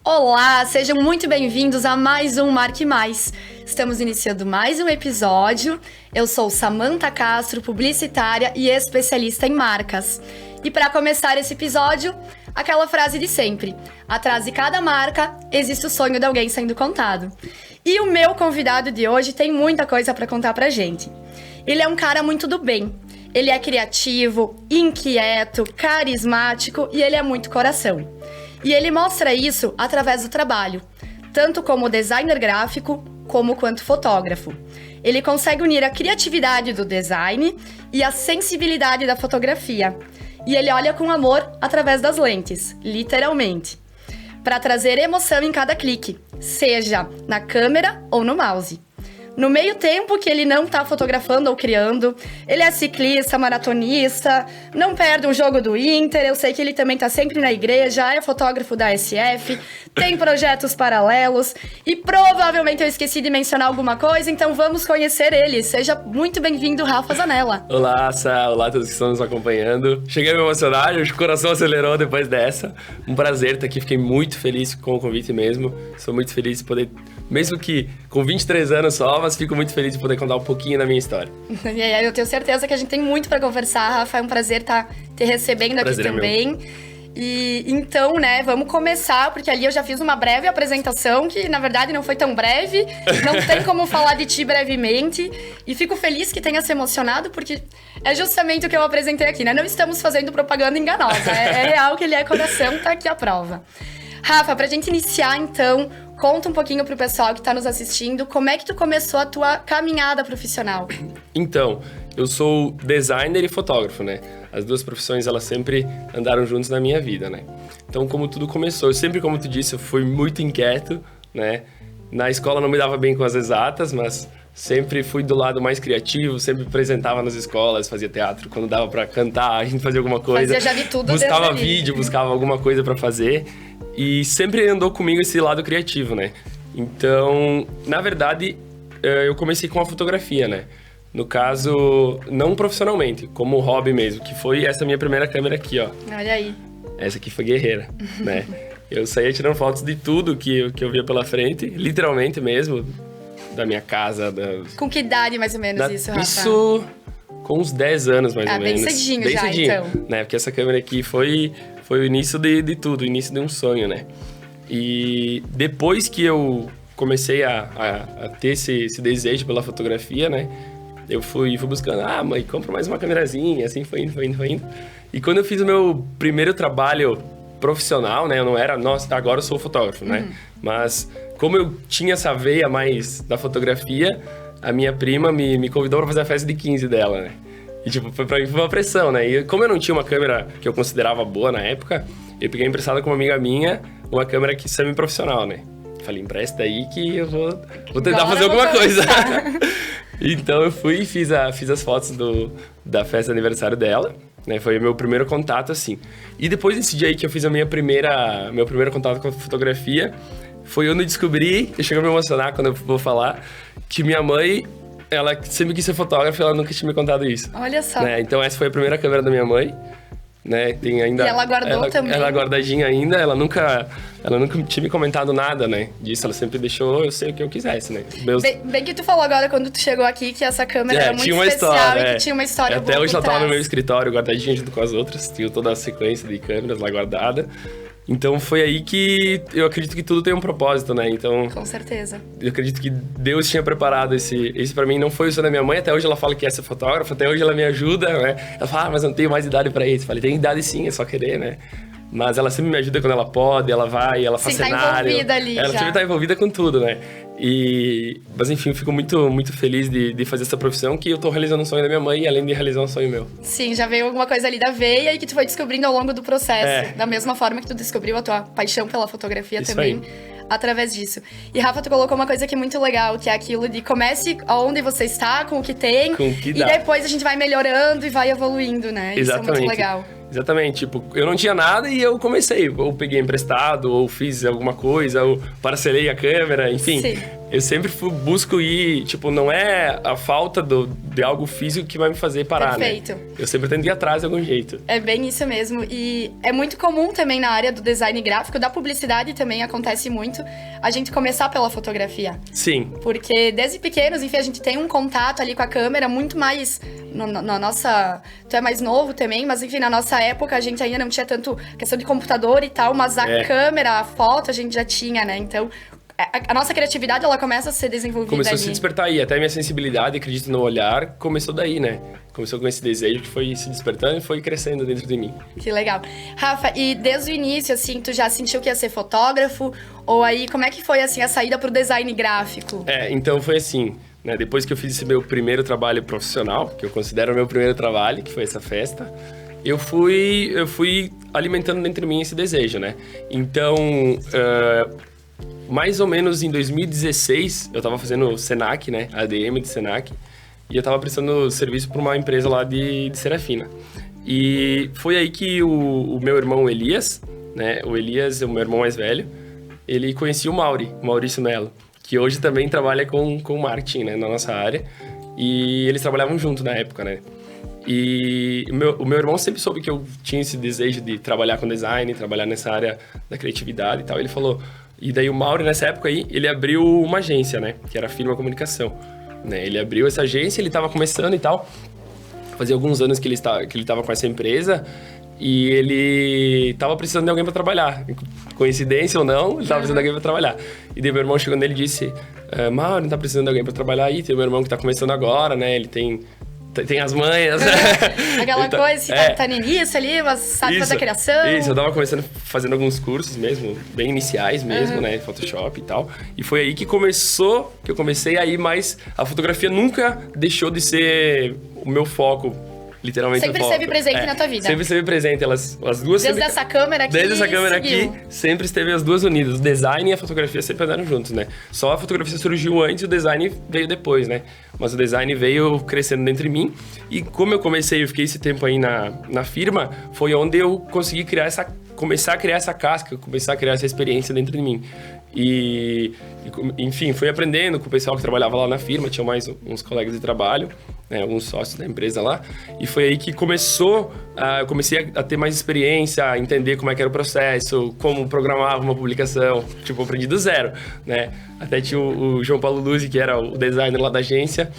Olá, sejam muito bem-vindos a mais um Marque Mais. Estamos iniciando mais um episódio. Eu sou Samantha Castro, publicitária e especialista em marcas. E para começar esse episódio, aquela frase de sempre: atrás de cada marca existe o sonho de alguém sendo contado. E o meu convidado de hoje tem muita coisa para contar pra gente. Ele é um cara muito do bem. Ele é criativo, inquieto, carismático e ele é muito coração. E ele mostra isso através do trabalho, tanto como designer gráfico, como quanto fotógrafo. Ele consegue unir a criatividade do design e a sensibilidade da fotografia. E ele olha com amor através das lentes, literalmente, para trazer emoção em cada clique, seja na câmera ou no mouse. No meio tempo que ele não tá fotografando ou criando, ele é ciclista, maratonista, não perde um jogo do Inter, eu sei que ele também tá sempre na igreja, é fotógrafo da SF, tem projetos paralelos e provavelmente eu esqueci de mencionar alguma coisa, então vamos conhecer ele. Seja muito bem-vindo, Rafa Zanella. Olá, Sá, olá a todos que estão nos acompanhando. Cheguei a me emocionar, o coração acelerou depois dessa. Um prazer estar aqui, fiquei muito feliz com o convite mesmo. Sou muito feliz de poder, mesmo que com 23 anos só, mas fico muito feliz de poder contar um pouquinho da minha história. E aí, eu tenho certeza que a gente tem muito para conversar, Rafa. É um prazer estar te recebendo aqui também. E então, né, vamos começar, porque ali eu já fiz uma breve apresentação, que na verdade não foi tão breve, não tem como falar de ti brevemente. E fico feliz que tenha se emocionado, porque é justamente o que eu apresentei aqui, né? Não estamos fazendo propaganda enganosa, é real que ele é coração, tá aqui a prova. Rafa, pra gente iniciar então, conta um pouquinho pro pessoal que tá nos assistindo, como é que tu começou a tua caminhada profissional? Então, eu sou designer e fotógrafo, né? As duas profissões, elas sempre andaram juntas na minha vida, né? Então, como tudo começou, eu sempre, como tu disse, eu fui muito inquieto, né? Na escola não me dava bem com as exatas, mas sempre fui do lado mais criativo, sempre apresentava nas escolas, fazia teatro, quando dava pra cantar, a gente fazia alguma coisa. Já vi tudo. Buscava vídeo, buscava alguma coisa pra fazer. E sempre andou comigo esse lado criativo, né? Então, na verdade, eu comecei com a fotografia, né? No caso, não profissionalmente, como hobby mesmo, que foi essa minha primeira câmera aqui, ó. Olha aí. Essa aqui foi guerreira, né? Eu saía tirando fotos de tudo que eu via pela frente, literalmente mesmo, da minha casa. Com que idade, mais ou menos, isso, Rafa? Isso com uns 10 anos, mais ou menos. Bem cedinho já, então. Né? Porque essa câmera aqui foi o início de tudo, o início de um sonho, né? E depois que eu comecei a ter esse desejo pela fotografia, né? Eu fui buscando, mãe, compra mais uma câmerazinha, assim foi indo. E quando eu fiz o meu primeiro trabalho profissional, né? Eu não era, nossa, agora eu sou fotógrafo, né? Mas como eu tinha essa veia mais da fotografia, a minha prima me convidou para fazer a festa de 15 dela, né? E, tipo, pra mim foi uma pressão, né? E como eu não tinha uma câmera que eu considerava boa na época, eu peguei emprestada com uma amiga minha, uma câmera que semi-profissional, né? Falei, empresta aí que eu vou tentar fazer alguma coisa. Então eu fui e fiz as fotos da festa de aniversário dela, né? Foi o meu primeiro contato, assim. E depois desse dia aí que eu fiz meu primeiro contato com a fotografia, foi onde eu descobri, eu chego a me emocionar quando eu vou falar, que minha mãe, ela sempre quis ser fotógrafa e ela nunca tinha me contado isso. Olha só. Né? Então essa foi a primeira câmera da minha mãe, né? Tem ainda, e ela guardou também? Ela guardadinha ainda, ela nunca tinha me comentado nada, né? Disso, ela sempre deixou eu ser o que eu quisesse, né? Bem que tu falou agora, quando tu chegou aqui, que essa câmera era muito especial e que tinha uma história boa. Até hoje ela tava no meu escritório, guardadinha junto com as outras, tinha toda a sequência de câmeras lá guardada. Então foi aí que eu acredito que tudo tem um propósito, né? Então, com certeza. Eu acredito que Deus tinha preparado esse pra mim. Não foi o sonho da minha mãe, até hoje ela fala que é ser fotógrafa, até hoje ela me ajuda, né? Ela fala, mas eu não tenho mais idade pra isso. Eu falei, tem idade sim, é só querer, né? Mas ela sempre me ajuda quando ela pode, ela vai, ela faz cenário. Tá envolvida ali ela já. sempre tá envolvida com tudo, né? Mas enfim, eu fico muito, muito feliz de fazer essa profissão, que eu tô realizando um sonho da minha mãe, além de realizar um sonho meu. Sim, já veio alguma coisa ali da veia e que tu foi descobrindo ao longo do processo. Da mesma forma que tu descobriu a tua paixão pela fotografia isso também. Aí. Através disso. E Rafa, tu colocou uma coisa aqui muito legal, que é aquilo de comece onde você está, com o que tem, com o que dá. E depois a gente vai melhorando e vai evoluindo, né? Exatamente. Isso é muito legal. Exatamente, tipo, eu não tinha nada e eu comecei, ou peguei emprestado, ou fiz alguma coisa, ou parcelei a câmera, enfim. Sim. eu sempre busco ir, tipo, não é a falta de algo físico que vai me fazer parar, Perfeito. né? Eu sempre tento ir atrás de algum jeito. É bem isso mesmo. E é muito comum também na área do design gráfico, da publicidade também acontece muito, a gente começar pela fotografia. Sim. Porque desde pequenos, enfim, a gente tem um contato ali com a câmera muito mais... Na nossa... Tu é mais novo também, mas enfim, na nossa época a gente ainda não tinha tanto questão de computador e tal, mas a câmera, a foto a gente já tinha, né? Então... A nossa criatividade, ela começa a ser desenvolvida Começou ali. a se despertar aí. Até a minha sensibilidade, acredito no olhar, começou daí, né? Começou com esse desejo que foi se despertando e foi crescendo dentro de mim. Que legal. Rafa, e desde o início, assim, tu já sentiu que ia ser fotógrafo? Ou aí, como é que foi, assim, a saída pro design gráfico? Então foi assim, né? Depois que eu fiz esse meu primeiro trabalho profissional, que eu considero o meu primeiro trabalho, que foi essa festa, eu fui alimentando dentro de mim esse desejo, né? Então... mais ou menos em 2016, eu tava fazendo Senac, né? ADM de Senac. E eu tava prestando serviço para uma empresa lá de Serafina. E foi aí que o meu irmão Elias, né? O Elias é o meu irmão mais velho. Ele conhecia o Maurício Melo, que hoje também trabalha com marketing, né? Na nossa área. E eles trabalhavam junto na época, né? E o meu irmão sempre soube que eu tinha esse desejo de trabalhar com design, trabalhar nessa área da criatividade e tal. Ele falou... E daí o Mauro, nessa época aí, ele abriu uma agência, né? Que era a Firma Comunicação. Né? Ele abriu essa agência, ele tava começando e tal. Fazia alguns anos que ele tava com essa empresa. E ele tava precisando de alguém para trabalhar. Coincidência ou não, ele tava precisando de alguém para trabalhar. E daí meu irmão chegou nele e disse... Mauro, não tá precisando de alguém para trabalhar aí? Tem o meu irmão que tá começando agora, né? Ele tem as manhas. Aquela então, coisa, tá no início ali, mas sabe fazer a criação. Isso, eu tava começando fazendo alguns cursos mesmo, bem iniciais mesmo, né? Photoshop e tal. E foi aí que eu comecei a ir mais... A fotografia nunca deixou de ser o meu foco, literalmente. Sempre esteve presente na tua vida. Sempre esteve presente. As duas... Desde essa câmera aqui, Desde essa câmera seguiu. aqui, sempre esteve as duas unidas. O design e a fotografia sempre andaram juntos, né? Só a fotografia surgiu antes e o design veio depois, né? Mas o design veio crescendo dentro de mim. E como eu fiquei esse tempo aí na firma, foi onde eu consegui começar a criar essa casca, começar a criar essa experiência dentro de mim. Enfim, fui aprendendo com o pessoal que trabalhava lá na firma, tinha mais uns colegas de trabalho, né, alguns sócios da empresa lá, e foi aí que eu comecei a ter mais experiência, a entender como é que era o processo, como programava uma publicação, tipo, eu aprendi do zero, né, até tinha o João Paulo Luzzi, que era o designer lá da agência.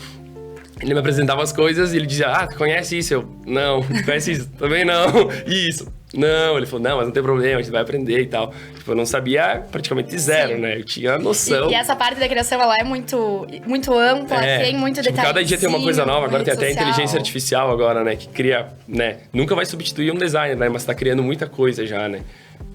Ele me apresentava as coisas e ele dizia, tu conhece isso? Eu, não. Conhece isso? Também não. E isso? Não. Ele falou, não, mas não tem problema, a gente vai aprender e tal. Tipo, eu não sabia praticamente zero, né? Eu tinha noção. E essa parte da criação, ela é muito, muito ampla, tem muito detalhe. Cada dia tem uma coisa nova, agora tem até a social. inteligência artificial agora, né? Que cria, né? Nunca vai substituir um designer, né? Mas tá criando muita coisa já, né?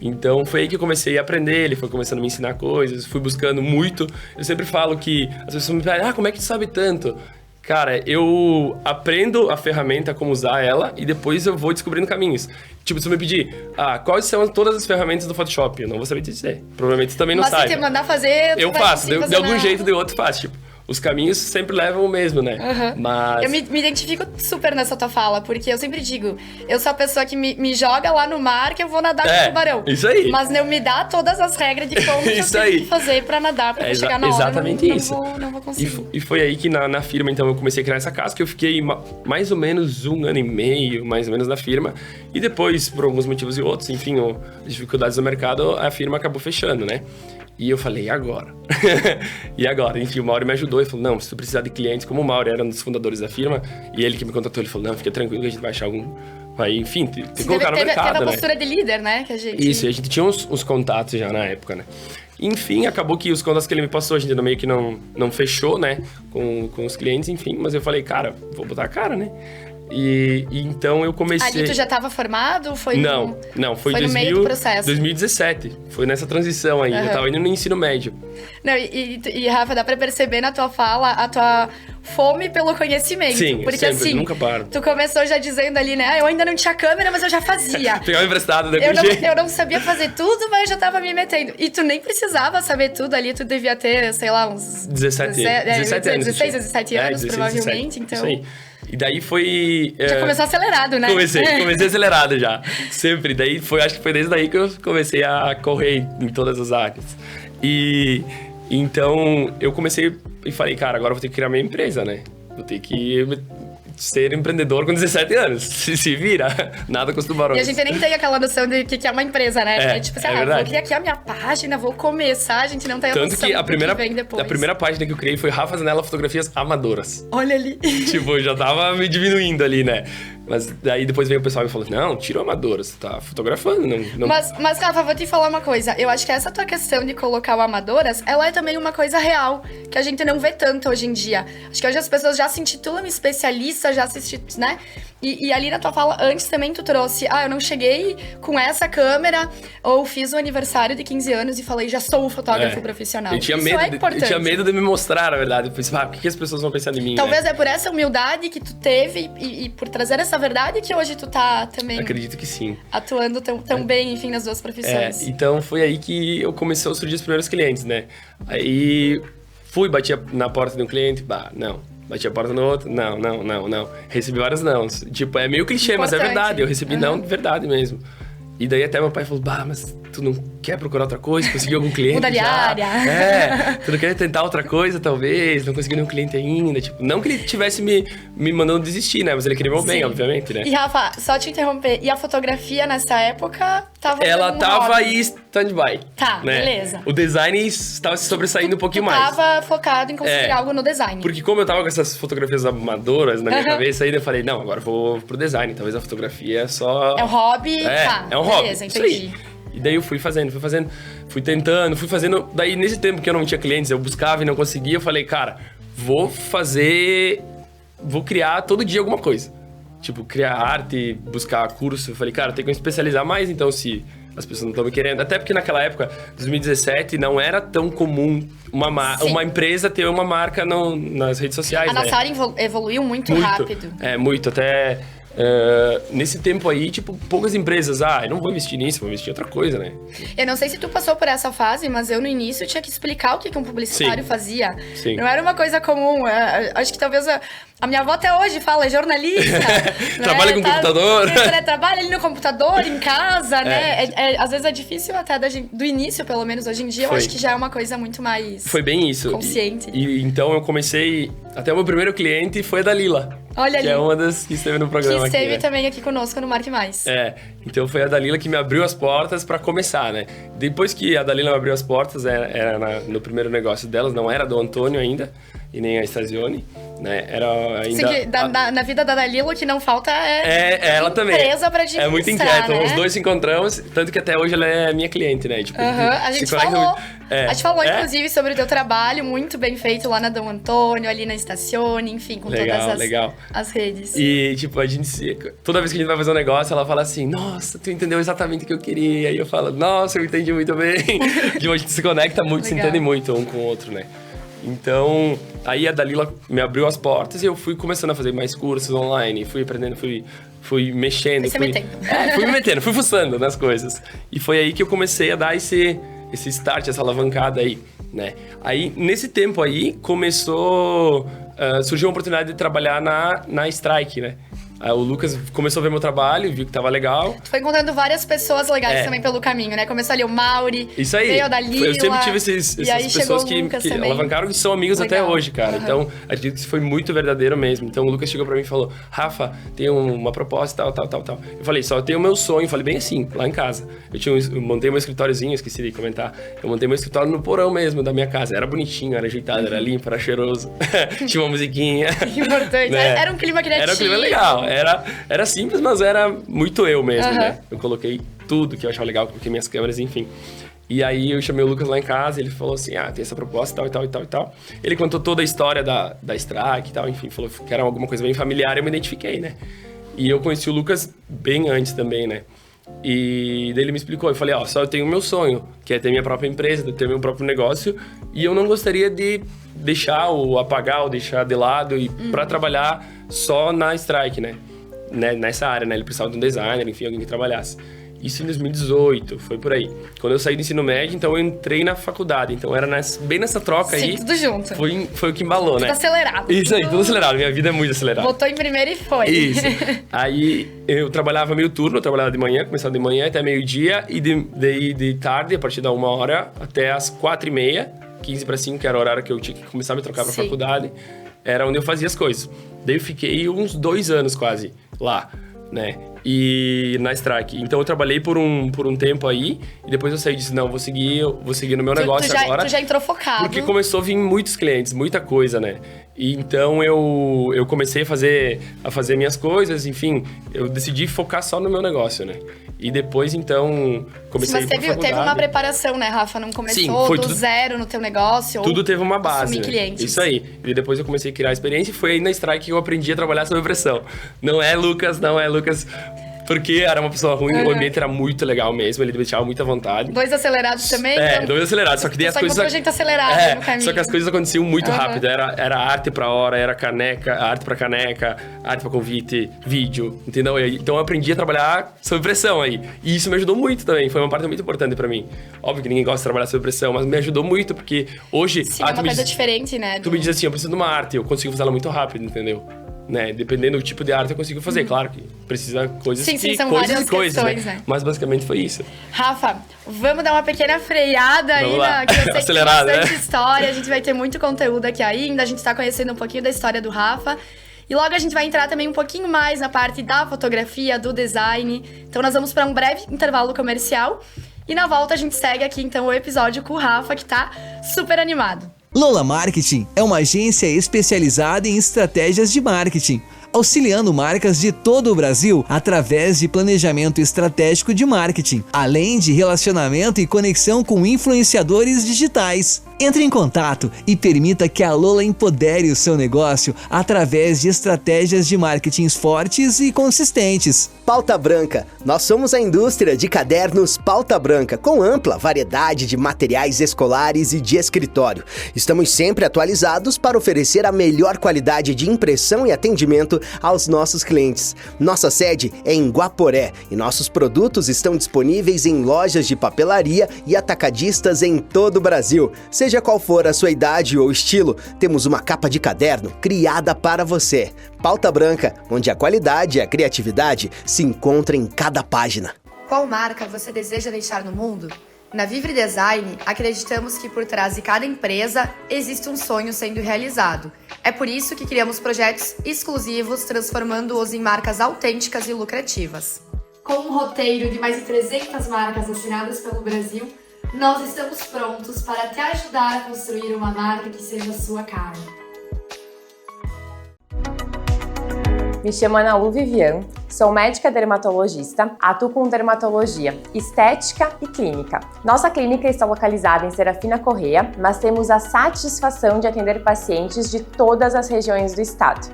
Então foi aí que eu comecei a aprender, ele foi começando a me ensinar coisas, fui buscando muito. Eu sempre falo que as pessoas me pedem, como é que tu sabe tanto? Cara, eu aprendo a ferramenta, como usar ela, e depois eu vou descobrindo caminhos. Tipo, se você me pedir, quais são todas as ferramentas do Photoshop? Eu não vou saber te dizer. Provavelmente você também não sabe. Mas se te mandar fazer, eu faço, de algum jeito, de outro faço. Tipo, os caminhos sempre levam o mesmo, né? Mas... Eu me identifico super nessa tua fala, porque eu sempre digo, eu sou a pessoa que me joga lá no mar, que eu vou nadar com o tubarão. Isso aí. Mas não me dá todas as regras de como eu tenho que fazer pra nadar, pra chegar na hora. Exatamente isso. Não vou conseguir. E foi aí que na firma, então, eu comecei a criar essa casa, que eu fiquei mais ou menos 1 ano e meio, mais ou menos, na firma. E depois, por alguns motivos e outros, enfim, as dificuldades do mercado, a firma acabou fechando, né? E eu falei, e agora? E agora? Enfim, o Mauro me ajudou e falou, não, se tu precisar de clientes, como o Mauro era um dos fundadores da firma, e ele que me contratou, ele falou, não, fica tranquilo que a gente vai achar algum... Aí, enfim, tem que colocar no mercado, teve a né? postura de líder, né? Que a gente... Isso, e a gente tinha uns contatos já na época, né? Enfim, acabou que os contatos que ele me passou, a gente ainda meio que não fechou, né? Com os clientes, enfim, mas eu falei, cara, vou botar a cara, né? E então eu comecei... Ali tu já estava formado? Não, foi no meio do processo. 2017. Foi nessa transição aí. Eu tava indo no ensino médio. Não, e Rafa, dá pra perceber na tua fala a tua fome pelo conhecimento. Sim, porque sempre, assim, nunca paro. Tu começou já dizendo ali, né? Eu ainda não tinha câmera, mas eu já fazia. Pegava emprestado, né? Eu não sabia fazer tudo, mas eu já tava me metendo. E tu nem precisava saber tudo ali, tu devia ter, sei lá, uns... 17 anos. 16, 17 anos, 16, provavelmente, 17. então... Isso aí. E daí foi... Já começou acelerado, né? Comecei acelerado já. Sempre. Daí acho que foi desde daí que eu comecei a correr em todas as áreas. E Então, eu comecei e falei, cara, agora eu vou ter que criar minha empresa, né? Vou ter que ser empreendedor com 17 anos. Se vira. Nada com os tubarões. E a gente nem tem aquela noção de que é uma empresa, né? Tipo assim, vou criar aqui a minha página, vou começar. A gente não tem a noção que a primeira, do que vem depois. A primeira página que eu criei foi Rafa Zanella Fotografias Amadoras. Olha ali. Tipo, eu já tava me diminuindo ali, né? Mas daí depois veio o pessoal e falou, não, tira o amador, você tá fotografando. Não... Mas, Rafa, vou te falar uma coisa. Eu acho que essa tua questão de colocar o amadoras, ela é também uma coisa real, que a gente não vê tanto hoje em dia. Acho que hoje as pessoas já se intitulam especialistas, já se, né? E ali na tua fala, antes também tu trouxe, eu não cheguei com essa câmera, ou fiz o aniversário de 15 anos e falei, já sou um fotógrafo profissional. Eu tinha Isso medo, é importante. eu tinha medo de me mostrar, na verdade. Eu pensei, o que as pessoas vão pensar de mim, Talvez né? é por essa humildade que tu teve e por trazer essa verdade que hoje tu tá também... Acredito que sim. Atuando tão bem, enfim, nas duas profissões. Então foi aí que eu comecei a surgir os primeiros clientes, né? Aí batia na porta de um cliente, não. Bati a porta no outro, não. Recebi vários não. Tipo, é meio clichê, mas é verdade. Eu recebi não de verdade mesmo. E daí até meu pai falou, mas tu não quer procurar outra coisa? Conseguiu algum cliente? Muda de área. Tu não quer tentar outra coisa, talvez? Não conseguiu nenhum cliente ainda. Tipo, não que ele tivesse me mandando desistir, né? Mas ele queria meu bem, obviamente, né? E Rafa, só te interromper, e a fotografia nessa época tava... Ela tava aí stand-by. Tá, né? beleza. O design estava se sobressaindo um pouquinho mais. Tava focado em conseguir algo no design. Porque como eu tava com essas fotografias amadoras na minha cabeça, aí eu falei, não, agora eu vou pro design. Talvez a fotografia é só... É um hobby, É um hobby. Beleza, entendi. E daí eu fui fui tentando, fui fazendo. Daí nesse tempo que eu não tinha clientes, eu buscava e não conseguia, eu falei, cara, vou criar todo dia alguma coisa. Tipo, criar arte, buscar curso. Eu falei, cara, tem que me especializar mais, então se as pessoas não estão me querendo. Até porque naquela época, 2017, não era tão comum uma empresa ter uma marca nas redes sociais, A nossa área evoluiu muito rápido. Muito. Até... nesse tempo aí, tipo, poucas empresas, eu não vou investir nisso, vou investir em outra coisa, né? Eu não sei se tu passou por essa fase, mas eu no início tinha que explicar o que um publicitário fazia. Sim. Não era uma coisa comum. Acho que talvez a minha avó até hoje fala, é jornalista. Trabalha com computador. Trabalha ali no computador, em casa, né? Às vezes é difícil até do início, pelo menos hoje em dia, eu acho que já é uma coisa muito mais... Foi bem isso. Consciente. E então eu comecei... Até o meu primeiro cliente foi a Dalila. Olha que ali. é uma das que esteve no programa que esteve aqui, né? também aqui conosco no Marque Mais. Então foi a Dalila que me abriu as portas pra começar, né? Depois que a Dalila me abriu as portas, era no primeiro negócio delas, não era do Antônio ainda, e nem a Stazione, né? Era ainda... Sim, na vida da Dalila, o que não falta ela também. Empresa pra administrar, é muito inquieta, né? Os dois se encontramos, tanto que até hoje ela é minha cliente, né? Tipo, a gente falou, inclusive, sobre o teu trabalho, muito bem feito lá na Dom Antônio, ali na Stazione, enfim, com todas as redes. E, tipo, toda vez que a gente vai fazer um negócio, ela fala assim, nossa, tu entendeu exatamente o que eu queria. E eu falo, nossa, eu entendi muito bem. Tipo, a gente se conecta muito, se entende muito um com o outro, né? Então, aí a Dalila me abriu as portas e eu fui começando a fazer mais cursos online, fui aprendendo, fui mexendo. Fui me metendo, fui fuçando nas coisas. E foi aí que eu comecei a dar esse start, essa alavancada aí, né? Aí, nesse tempo aí, surgiu a oportunidade de trabalhar na Strike, né? O Lucas começou a ver meu trabalho, viu que tava legal. Tu foi encontrando várias pessoas legais também pelo caminho, né? Começou ali o Mauri, isso aí. veio a Dalila. Eu sempre tive essas pessoas que alavancaram, que são amigos até hoje, cara. Então, acredito que isso foi muito verdadeiro mesmo. Então, o Lucas chegou pra mim e falou, Rafa, tem uma proposta, tal. Eu falei, só eu tenho o meu sonho. Falei bem assim, lá em casa. Eu montei meu escritóriozinho, esqueci de comentar. Eu montei meu escritório no porão mesmo da minha casa. Era bonitinho, era ajeitado, era limpo, era cheiroso. Tinha uma musiquinha. Importante. Né? Era um clima criativo. Era um clima legal. Era simples, mas era muito eu mesmo, né? Eu coloquei tudo que eu achava legal, coloquei minhas câmeras, enfim. E aí eu chamei o Lucas lá em casa, ele falou assim, tem essa proposta, tal. Ele contou toda a história da Strike e tal, enfim, falou que era alguma coisa bem familiar, eu me identifiquei, né? E eu conheci o Lucas bem antes também, né? E daí ele me explicou, eu falei, só eu tenho o meu sonho, que é ter minha própria empresa, ter meu próprio negócio, e eu não gostaria de deixar ou apagar ou deixar de lado e pra trabalhar só na Strike, né? Nessa área, né? Ele precisava de um designer, enfim, alguém que trabalhasse. Isso em 2018, foi por aí. Quando eu saí do ensino médio, então eu entrei na faculdade. Então era bem nessa troca aí. Tudo junto. Foi o que embalou, tudo né? acelerado. Isso aí, tudo acelerado. Minha vida é muito acelerada. Botou em primeiro e foi. Isso. Aí eu trabalhava meio turno, eu trabalhava de manhã, começava de manhã até meio-dia. E de tarde, a partir da 1h até as 4h30, 15:45, que era o horário que eu tinha que começar a me trocar pra Sim. faculdade, era onde eu fazia as coisas. Daí eu fiquei uns 2 anos quase lá, né? E na Strike. Então eu trabalhei por um tempo aí, e depois eu saí e disse, não, vou seguir no meu negócio agora. Tu já entrou focado. Porque começou a vir muitos clientes, muita coisa, né? E então eu comecei a fazer minhas coisas, enfim, eu decidi focar só no meu negócio, né? E depois, então, comecei a ir pra faculdade. Teve uma preparação, né, Rafa? Não começou Sim, foi do zero no teu negócio? Tudo teve uma base, né? Clientes. Isso aí. E depois eu comecei a criar experiência e foi aí na Strike que eu aprendi a trabalhar sob pressão. Não é, Lucas, porque era uma pessoa ruim, o ambiente era muito legal mesmo, ele me deixava muita vontade. 2 acelerados também? Então... 2 acelerados, só que daí as coisas... Só que um projeto acelerado no caminho. Só que as coisas aconteciam muito rápido, era arte pra hora, era arte pra caneca, arte pra convite, vídeo, entendeu? Então eu aprendi a trabalhar sob pressão aí, e isso me ajudou muito também, foi uma parte muito importante pra mim. Óbvio que ninguém gosta de trabalhar sob pressão, mas me ajudou muito, porque hoje... Sim, é uma coisa diferente, né? Tu me diz assim, eu preciso de uma arte, eu consigo fazer ela muito rápido, entendeu? Né? Dependendo do tipo de arte eu consigo fazer, claro que precisa coisas sim, são coisas várias e coisas, questões, né? Mas basicamente foi isso. Rafa, vamos dar uma pequena freada aí, que eu sei que tem bastante história, a gente vai ter muito conteúdo aqui ainda, a gente tá conhecendo um pouquinho da história do Rafa. E logo a gente vai entrar também um pouquinho mais na parte da fotografia, do design. Então nós vamos para um breve intervalo comercial. E na volta a gente segue aqui então o episódio com o Rafa, que tá super animado. Lola Marketing é uma agência especializada em estratégias de marketing, auxiliando marcas de todo o Brasil através de planejamento estratégico de marketing, além de relacionamento e conexão com influenciadores digitais. Entre em contato e permita que a Lola empodere o seu negócio através de estratégias de marketing fortes e consistentes. Pauta Branca. Nós somos a indústria de cadernos Pauta Branca, com ampla variedade de materiais escolares e de escritório. Estamos sempre atualizados para oferecer a melhor qualidade de impressão e atendimento aos nossos clientes. Nossa sede é em Guaporé e nossos produtos estão disponíveis em lojas de papelaria e atacadistas em todo o Brasil. Seja qual for a sua idade ou estilo, temos uma capa de caderno criada para você. Pauta Branca, onde a qualidade e a criatividade se encontram em cada página. Qual marca você deseja deixar no mundo? Na Vivre Design, acreditamos que por trás de cada empresa existe um sonho sendo realizado. É por isso que criamos projetos exclusivos, transformando-os em marcas autênticas e lucrativas. Com um roteiro de mais de 300 marcas assinadas pelo Brasil, nós estamos prontos para te ajudar a construir uma marca que seja a sua cara. Me chamo Ana Lu Vivian, sou médica dermatologista, atuo com dermatologia, estética e clínica. Nossa clínica está localizada em Serafina Corrêa, mas temos a satisfação de atender pacientes de todas as regiões do estado.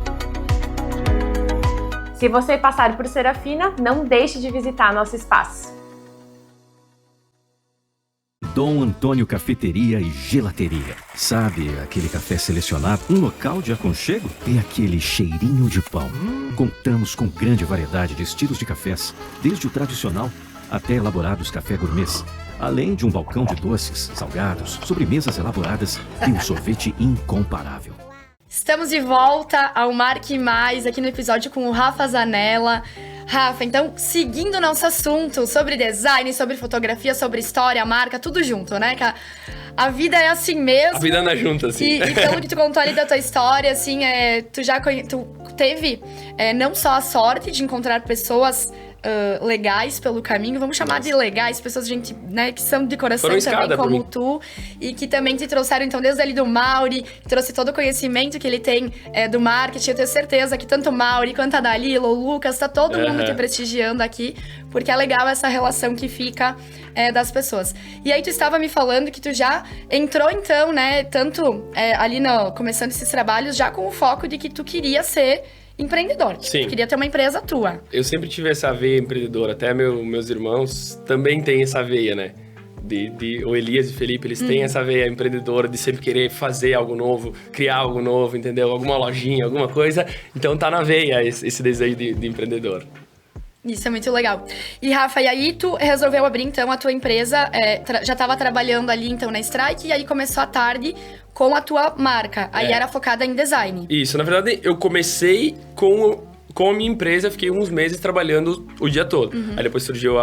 Se você passar por Serafina, não deixe de visitar nosso espaço. Dom Antônio Cafeteria e Gelateria. Sabe aquele café selecionado? Um local de aconchego? E aquele cheirinho de pão. Contamos com grande variedade de estilos de cafés, desde o tradicional até elaborados café gourmets. Além de um balcão de doces, salgados, sobremesas elaboradas e um sorvete incomparável. Estamos de volta ao Marque Mais, aqui no episódio com o Rafa Zanella. Rafa, então, seguindo o nosso assunto sobre design, sobre fotografia, sobre história, marca, tudo junto, né? Que a vida é assim mesmo. A vida anda junto, assim. E pelo que tu contou ali da tua história, assim, tu teve não só a sorte de encontrar pessoas legais pelo caminho, vamos chamar de legais, pessoas, gente, né, que são de coração também, como tu, e que também te trouxeram, então, desde ali do Mauri, trouxe todo o conhecimento que ele tem do marketing. Eu tenho certeza que tanto o Mauri quanto a Dalila, o Lucas, tá todo mundo te prestigiando aqui, porque é legal essa relação que fica das pessoas. E aí tu estava me falando que tu já entrou, então, né, tanto ali começando esses trabalhos, já com o foco de que tu queria ser empreendedor. Sim. Tu queria ter uma empresa tua. Eu sempre tive essa veia empreendedora. Até meus irmãos também têm essa veia, né? O Elias e o Felipe, eles têm essa veia empreendedora de sempre querer fazer algo novo, criar algo novo, entendeu? Alguma lojinha, alguma coisa. Então tá na veia esse desejo de empreendedor. Isso é muito legal. E, Rafa, e aí tu resolveu abrir, então, a tua empresa, já estava trabalhando ali, então, na Strike, e aí começou à tarde com a tua marca. Aí era focada em design. Isso, na verdade, eu comecei com a minha empresa, fiquei uns meses trabalhando o dia todo. Aí depois surgiu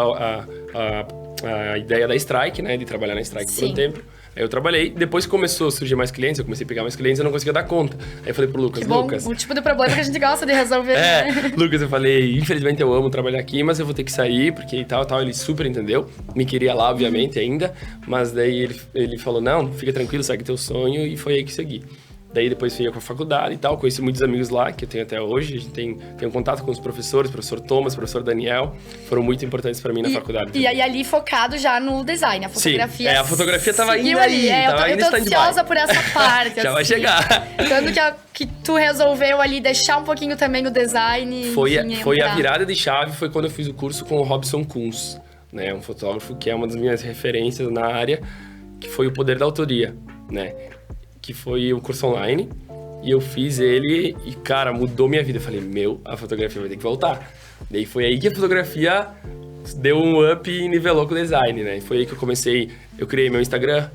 a ideia da Strike, né? De trabalhar na Strike por Sim. um tempo. Aí eu trabalhei, depois começou a surgir mais clientes, eu comecei a pegar mais clientes, eu não conseguia dar conta. Aí eu falei pro Lucas, Que bom, Lucas... o tipo de problema que a gente gosta de resolver, né? Lucas, eu falei, infelizmente eu amo trabalhar aqui, mas eu vou ter que sair, porque e tal, ele super entendeu. Me queria lá, obviamente, ainda, mas daí ele falou, não, fica tranquilo, segue teu sonho, e foi aí que segui. Daí depois fui com a faculdade e tal, conheci muitos amigos lá, que eu tenho até hoje. A gente tem um contato com os professores, professor Thomas, professor Daniel, foram muito importantes pra mim na faculdade. E aí ali focado já no design, a fotografia. Sim, a fotografia tava seguiu indo ali. aí, tava eu indo tô stand-by. ansiosa por essa parte. Já vai chegar. Tanto que tu resolveu ali deixar um pouquinho também o design. Foi a entrar. virada de chave, foi quando eu fiz o curso com o Robson Kunz, né? Um fotógrafo que é uma das minhas referências na área, que foi o Poder da Autoria, né? Que foi um curso online. E eu fiz ele e, cara, mudou minha vida. Eu falei, a fotografia vai ter que voltar. Daí foi aí que a fotografia deu um up e nivelou com o design, né? E foi aí que eu criei meu Instagram,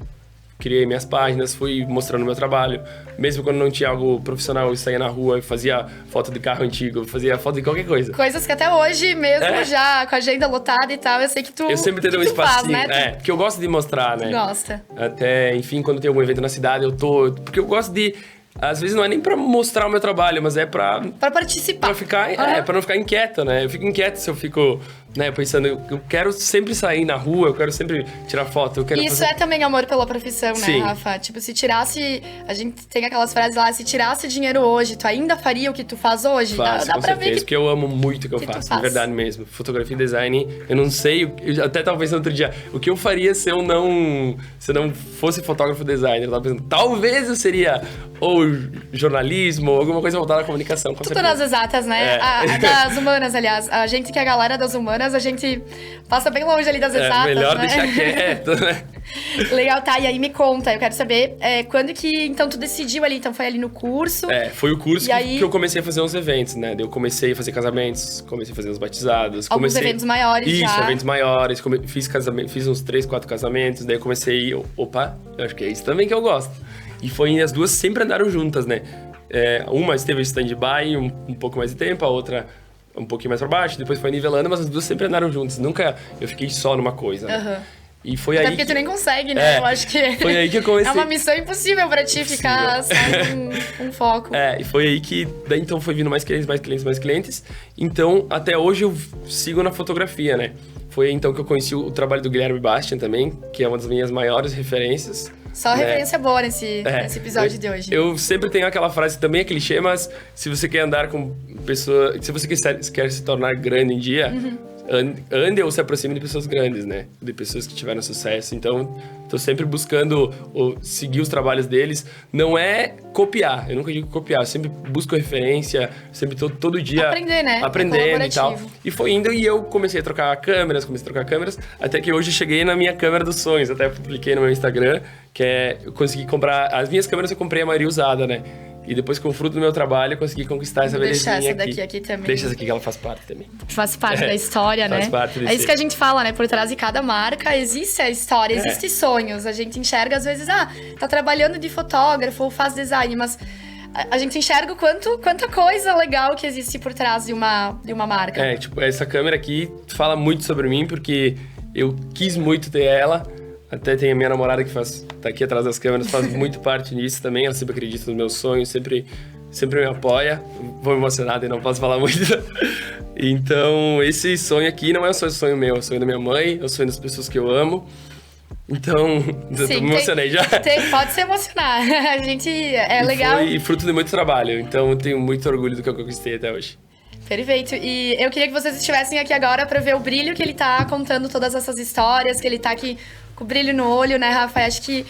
criei minhas páginas, fui mostrando meu trabalho. Mesmo quando não tinha algo profissional, eu saía na rua, eu fazia foto de carro antigo, fazia foto de qualquer coisa. Coisas que até hoje, mesmo já com a agenda lotada e tal, eu sei que tu Eu sempre tento um que tu faz, espacinho, né? porque eu gosto de mostrar, né? Gosta. Até, enfim, quando tem algum evento na cidade, porque eu gosto de... Às vezes não é nem pra mostrar o meu trabalho, mas é pra participar. Pra não ficar inquieto, né? Eu fico inquieto se eu fico, né, pensando, eu quero sempre sair na rua, eu quero sempre tirar foto, eu quero Isso fazer... é também amor pela profissão, né, Sim. Rafa? Tipo, se tirasse... A gente tem aquelas frases lá, se tirasse dinheiro hoje, tu ainda faria o que tu faz hoje? Faço, dá com pra certeza, ver que... porque eu amo muito o que eu que tu faço, faz. de verdade mesmo. Fotografia e design, eu não sei, eu até tava pensando outro dia, o que eu faria se eu não fosse fotógrafo designer? Eu tava pensando, talvez eu seria ou jornalismo, ou alguma coisa voltada à comunicação, com Tudo certeza. nas exatas, né? É. Das humanas, aliás. A gente que é a galera das humanas, a gente passa bem longe ali das exatas, Melhor né? deixar quieto, né? Legal, tá. E aí me conta, eu quero saber quando que, então, tu decidiu ali? Então, foi ali no curso? Foi o curso E aí- que eu comecei a fazer uns eventos, né? Daí eu comecei a fazer casamentos, comecei a fazer uns batizados. Alguns eventos maiores Isso, já. eventos maiores. Fiz uns 3, 4 casamentos. Daí eu comecei, opa, eu acho que é isso também que eu gosto. E as duas sempre andaram juntas, né? Uma esteve em stand-by um pouco mais de tempo, a outra um pouquinho mais pra baixo. Depois foi nivelando, mas as duas sempre andaram juntas. Nunca eu fiquei só numa coisa, né? Aham. E foi Até aí porque tu nem consegue, né? Eu acho que foi aí que eu comecei. é uma missão impossível pra ti ficar só com foco. E foi aí que... Daí, então, foi vindo mais clientes. Então, até hoje, eu sigo na fotografia, né? Foi então que eu conheci o trabalho do Guilherme Bastian também, que é uma das minhas maiores referências. Só referência boa nesse episódio de hoje. Eu sempre tenho aquela frase, também é clichê, mas se você quer andar com pessoas... Se você quer se tornar grande em dia... Ande ou se aproxime de pessoas grandes, né? De pessoas que tiveram sucesso. Então, tô sempre buscando seguir os trabalhos deles. Não é copiar, eu nunca digo copiar. Eu sempre busco referência, sempre tô todo dia... Aprender, né? Aprendendo e tal. Colaborativo. E foi indo e eu comecei a trocar câmeras, até que hoje eu cheguei na minha câmera dos sonhos. Até publiquei no meu Instagram, eu consegui comprar... As minhas câmeras eu comprei a maioria usada, né? E depois, com o fruto do meu trabalho, eu consegui conquistar essa Vou deixar belezinha essa daqui aqui também. Deixa essa aqui que ela faz parte também. Faz parte da história, né? Faz parte É isso que a gente fala, né? Por trás de cada marca existe a história, existem sonhos. A gente enxerga, às vezes, tá trabalhando de fotógrafo ou faz design, mas a gente enxerga quanta coisa legal que existe por trás de uma marca. Essa câmera aqui fala muito sobre mim, porque eu quis muito ter ela. Até tem a minha namorada que tá aqui atrás das câmeras, faz muito parte nisso também. Ela sempre acredita nos meus sonhos, sempre me apoia. Vou me emocionar e não posso falar muito. Então, esse sonho aqui não é só o sonho meu, é o sonho da minha mãe, é o sonho das pessoas que eu amo. Então, eu me emocionei já. Pode se emocionar. A gente legal. Foi fruto de muito trabalho, então eu tenho muito orgulho do que eu conquistei até hoje. Perfeito. E eu queria que vocês estivessem aqui agora pra ver o brilho que ele tá contando todas essas histórias, que ele tá aqui com brilho no olho, né, Rafa? Acho que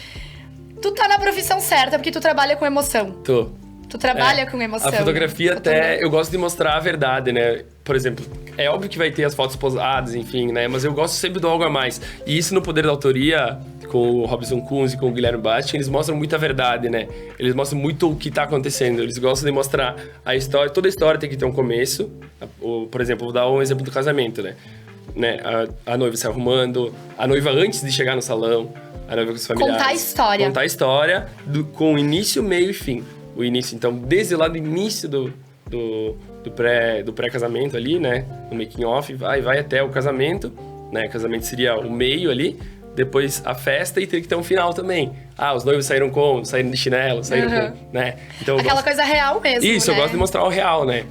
tu tá na profissão certa, porque tu trabalha com emoção. Tô. Tu trabalha com emoção. A fotografia até, eu gosto de mostrar a verdade, né? Por exemplo, é óbvio que vai ter as fotos posadas, enfim, né? Mas eu gosto sempre do algo a mais. E isso no Poder da Autoria, com o Robson Kunz e com o Guilherme Bastian, eles mostram muita verdade, né? Eles mostram muito o que tá acontecendo. Eles gostam de mostrar a história. Toda história tem que ter um começo. Por exemplo, vou dar um exemplo do casamento, né? A noiva se arrumando, a noiva antes de chegar no salão, a noiva com os familiares. Contar a história. Contar a história com início, meio e fim. O início, então, desde lá do início do pré-casamento ali, né? No making off, vai até o casamento. né? Casamento seria o meio ali, depois a festa e teria que ter um final também. Os noivos saíram como? Saíram de chinelo, saíram com, né? Então, Aquela coisa real mesmo, Isso, né? eu gosto de mostrar o real, né?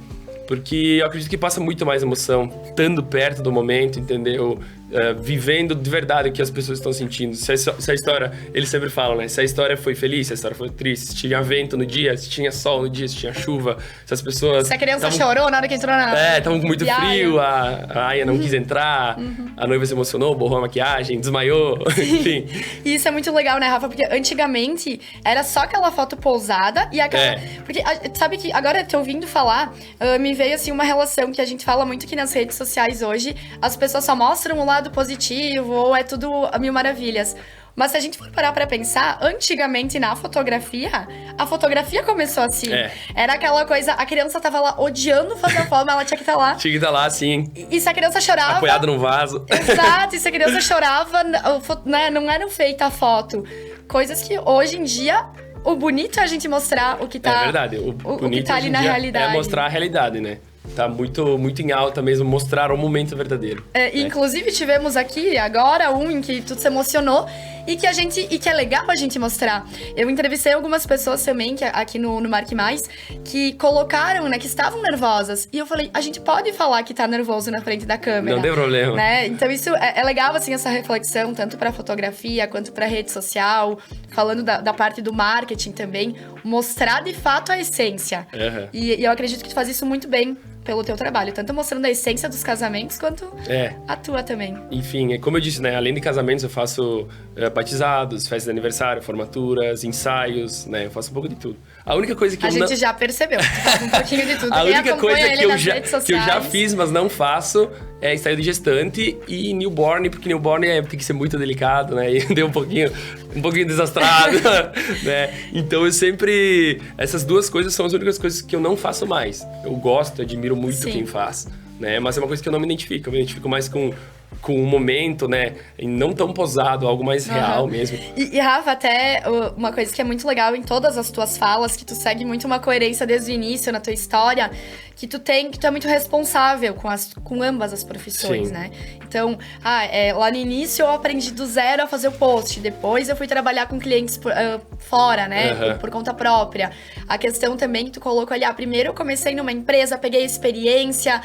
Porque eu acredito que passa muito mais emoção, estando perto do momento, entendeu? Vivendo de verdade o que as pessoas estão sentindo. Se a história, eles sempre falam, né? Se a história foi feliz, se a história foi triste, se tinha vento no dia, se tinha sol no dia, se tinha chuva, se as pessoas... Se a criança chorou na hora que entrou na... estavam com muito frio, a Aya não quis entrar, a noiva se emocionou, borrou a maquiagem, desmaiou, enfim. E isso é muito legal, né, Rafa? Porque antigamente era só aquela foto pousada e aquela... Porque sabe que agora te ouvindo falar, me veio assim uma relação que a gente fala muito aqui nas redes sociais hoje, as pessoas só mostram o lado positivo ou é tudo a mil maravilhas. Mas se a gente for parar pra pensar, antigamente na fotografia, a fotografia começou assim. Era aquela coisa, a criança tava lá odiando fazer a foto, mas ela tinha que estar lá. Tinha que estar lá, sim. E se a criança chorava... Apoiada num vaso. Exato, e se a criança chorava, né, não era feita a foto. Coisas que hoje em dia... O bonito é a gente mostrar o que tá... É verdade. O bonito que tá ali na realidade. É mostrar a realidade, né? Tá muito, muito em alta mesmo, mostrar o momento verdadeiro. Inclusive, tivemos aqui agora em que tu se emocionou e que é legal a gente mostrar. Eu entrevistei algumas pessoas também, aqui no Marque Mais, que colocaram, né, que estavam nervosas. E eu falei, a gente pode falar que tá nervoso na frente da câmera. Não tem problema. Né? Então isso é legal, assim, essa reflexão, tanto pra fotografia quanto pra rede social, falando da parte do marketing também, mostrar de fato a essência. E eu acredito que tu faz isso muito bem pelo teu trabalho, tanto mostrando a essência dos casamentos, quanto a tua também. Enfim, como eu disse, né, além de casamentos, eu faço batizados, festas de aniversário, formaturas, ensaios, né, eu faço um pouco de tudo. A única coisa que a gente já percebeu, tu faz um pouquinho de tudo. A única coisa que eu já fiz, fiz, mas não faço, é ensaio de gestante e newborn, porque newborn tem que ser muito delicado, né, e deu um pouquinho desastrado, né, então eu sempre... Essas duas coisas são as únicas coisas que eu não faço mais. Eu gosto, admiro muito quem faz, né, mas é uma coisa que eu não me identifico. Eu me identifico mais com um momento, né, e não tão posado, algo mais real mesmo. E Rafa, até uma coisa que é muito legal em todas as tuas falas, que tu segue muito uma coerência desde o início na tua história, que tu é muito responsável com ambas as profissões, né? Então, lá no início eu aprendi do zero a fazer o post, depois eu fui trabalhar com clientes fora, né, por conta própria. A questão também que tu colocou ali, primeiro eu comecei numa empresa, peguei experiência,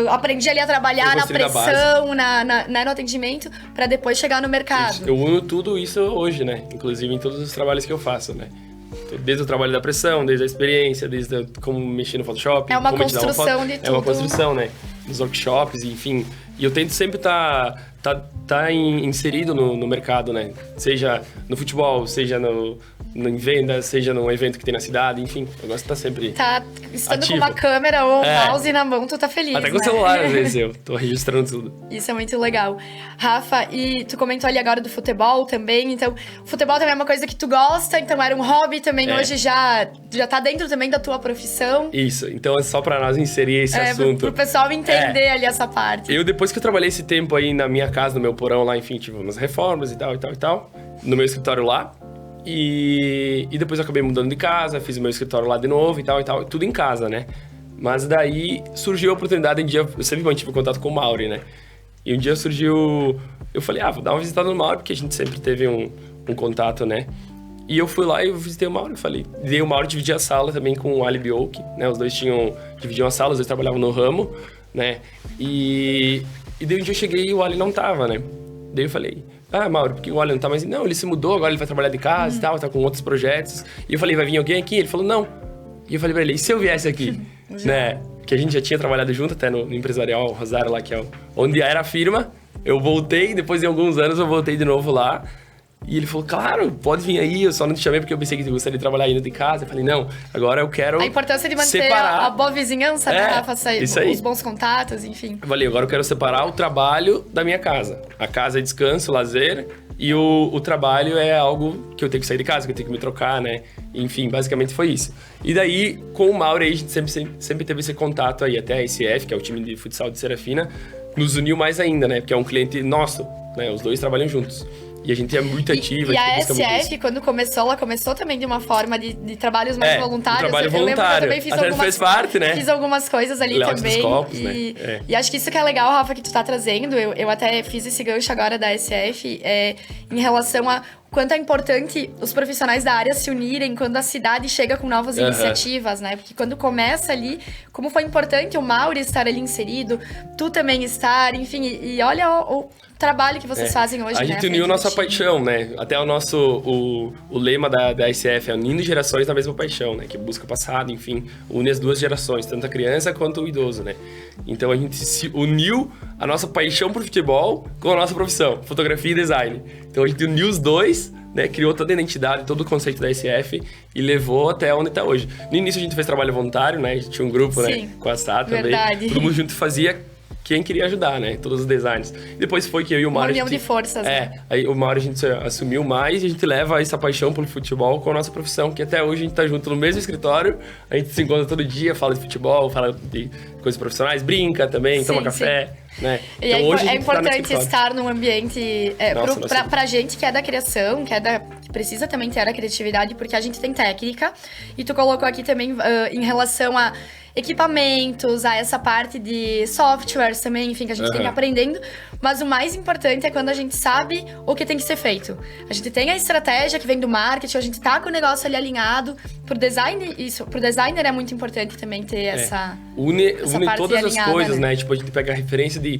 aprendi ali a trabalhar na pressão, no atendimento, pra depois chegar no mercado. Isso. Eu uno tudo isso hoje, né? Inclusive em todos os trabalhos que eu faço, né? Desde o trabalho da pressão, desde a experiência, desde como mexer no Photoshop. É uma construção de tudo. É uma construção, né? Nos workshops, enfim. E eu tento sempre tá inserido no mercado, né? Seja no futebol, seja em venda, seja num evento que tem na cidade, enfim. Eu gosto de estar sempre estando ativo. Com uma câmera ou um mouse na mão, tu tá feliz, até com o celular, às vezes, eu tô registrando tudo. Isso é muito legal. Rafa, e tu comentou ali agora do futebol também, então, futebol também é uma coisa que tu gosta, então era um hobby também, hoje já tá dentro também da tua profissão. Isso, então é só pra nós inserir esse assunto. Pro pessoal entender ali essa parte. Depois que eu trabalhei esse tempo aí na minha casa, no meu porão lá, enfim, tive umas reformas e tal, no meu escritório lá. E depois eu acabei mudando de casa, fiz o meu escritório lá de novo e tal, tudo em casa, né? Mas daí surgiu a oportunidade, um dia, eu sempre mantive contato com o Mauri, né? E um dia surgiu, eu falei, vou dar uma visitada no Mauri, porque a gente sempre teve um contato, né? E eu fui lá e eu visitei o Mauri, dei o Mauri dividir a sala também com o Ali Biolk, né? Os dois dividiam a sala, os dois trabalhavam no ramo, né? E daí um dia eu cheguei e o Ali não tava, né? Daí eu falei, Mauro, porque o Ali não tá mais... Não, ele se mudou, agora ele vai trabalhar de casa e tal, tá com outros projetos. E eu falei, vai vir alguém aqui? Ele falou, não. E eu falei pra ele, e se eu viesse aqui? Né? Que a gente já tinha trabalhado junto até no empresarial Rosário lá, que é onde era a firma. Eu voltei, depois de alguns anos eu voltei de novo lá. E ele falou, claro, pode vir aí, eu só não te chamei porque eu pensei que tu gostaria de trabalhar ainda de casa. Eu falei, não, agora eu quero a importância de manter separar a boa vizinhança, né, Rafa? Os bons contatos, enfim. Eu falei, agora eu quero separar o trabalho da minha casa. A casa é descanso, lazer, e o trabalho é algo que eu tenho que sair de casa, que eu tenho que me trocar, né? Enfim, basicamente foi isso. E daí, com o Mauro, a gente sempre teve esse contato aí, até a ICF, que é o time de futsal de Serafina, nos uniu mais ainda, né? Porque é um cliente nosso, né? Os dois trabalham juntos. E a gente é muito ativa. E a busca muito SF, quando começou, ela começou também de uma forma de trabalhos mais voluntários. Trabalho eu lembro que eu também voluntário. Fez parte, né? Fiz algumas coisas ali Layout também. dos copos, E acho que isso que é legal, Rafa, que tu tá trazendo. Eu até fiz esse gancho agora da SF, em relação a quanto é importante os profissionais da área se unirem quando a cidade chega com novas iniciativas, né? Porque quando começa ali, como foi importante o Mauri estar ali inserido, tu também estar, enfim, e olha o trabalho que vocês fazem hoje, A né? gente uniu nossa paixão, né? Até o lema da SF é unindo gerações na mesma paixão, né? Que busca o passado, enfim, une as duas gerações, tanto a criança quanto o idoso, né? Então a gente se uniu a nossa paixão por futebol com a nossa profissão, fotografia e design. Então a gente uniu os dois, né? Criou toda a identidade, todo o conceito da SF e levou até onde está hoje. No início a gente fez trabalho voluntário, né? A gente tinha um grupo, né? Com a Sá também. Verdade. Todo mundo junto fazia quem queria ajudar, né? Todos os designs. Depois foi que eu e o Mauro... Uma união de forças, né? Aí o Mauro a gente assumiu mais e a gente leva essa paixão pelo futebol com a nossa profissão, que até hoje a gente tá junto no mesmo escritório, a gente se encontra todo dia, fala de futebol, fala de coisas profissionais, brinca também, toma café, né? E então, hoje é importante estar num ambiente... pra gente que é da criação, que precisa também ter a criatividade, porque a gente tem técnica, e tu colocou aqui também em relação a equipamentos, a essa parte de softwares também, enfim, que a gente tem que ir aprendendo. Mas o mais importante é quando a gente sabe o que tem que ser feito. A gente tem a estratégia que vem do marketing, a gente tá com o negócio ali alinhado. Pro designer é muito importante também ter essa une parte todas alinhada, as coisas, né? Tipo, a gente pega a referência de...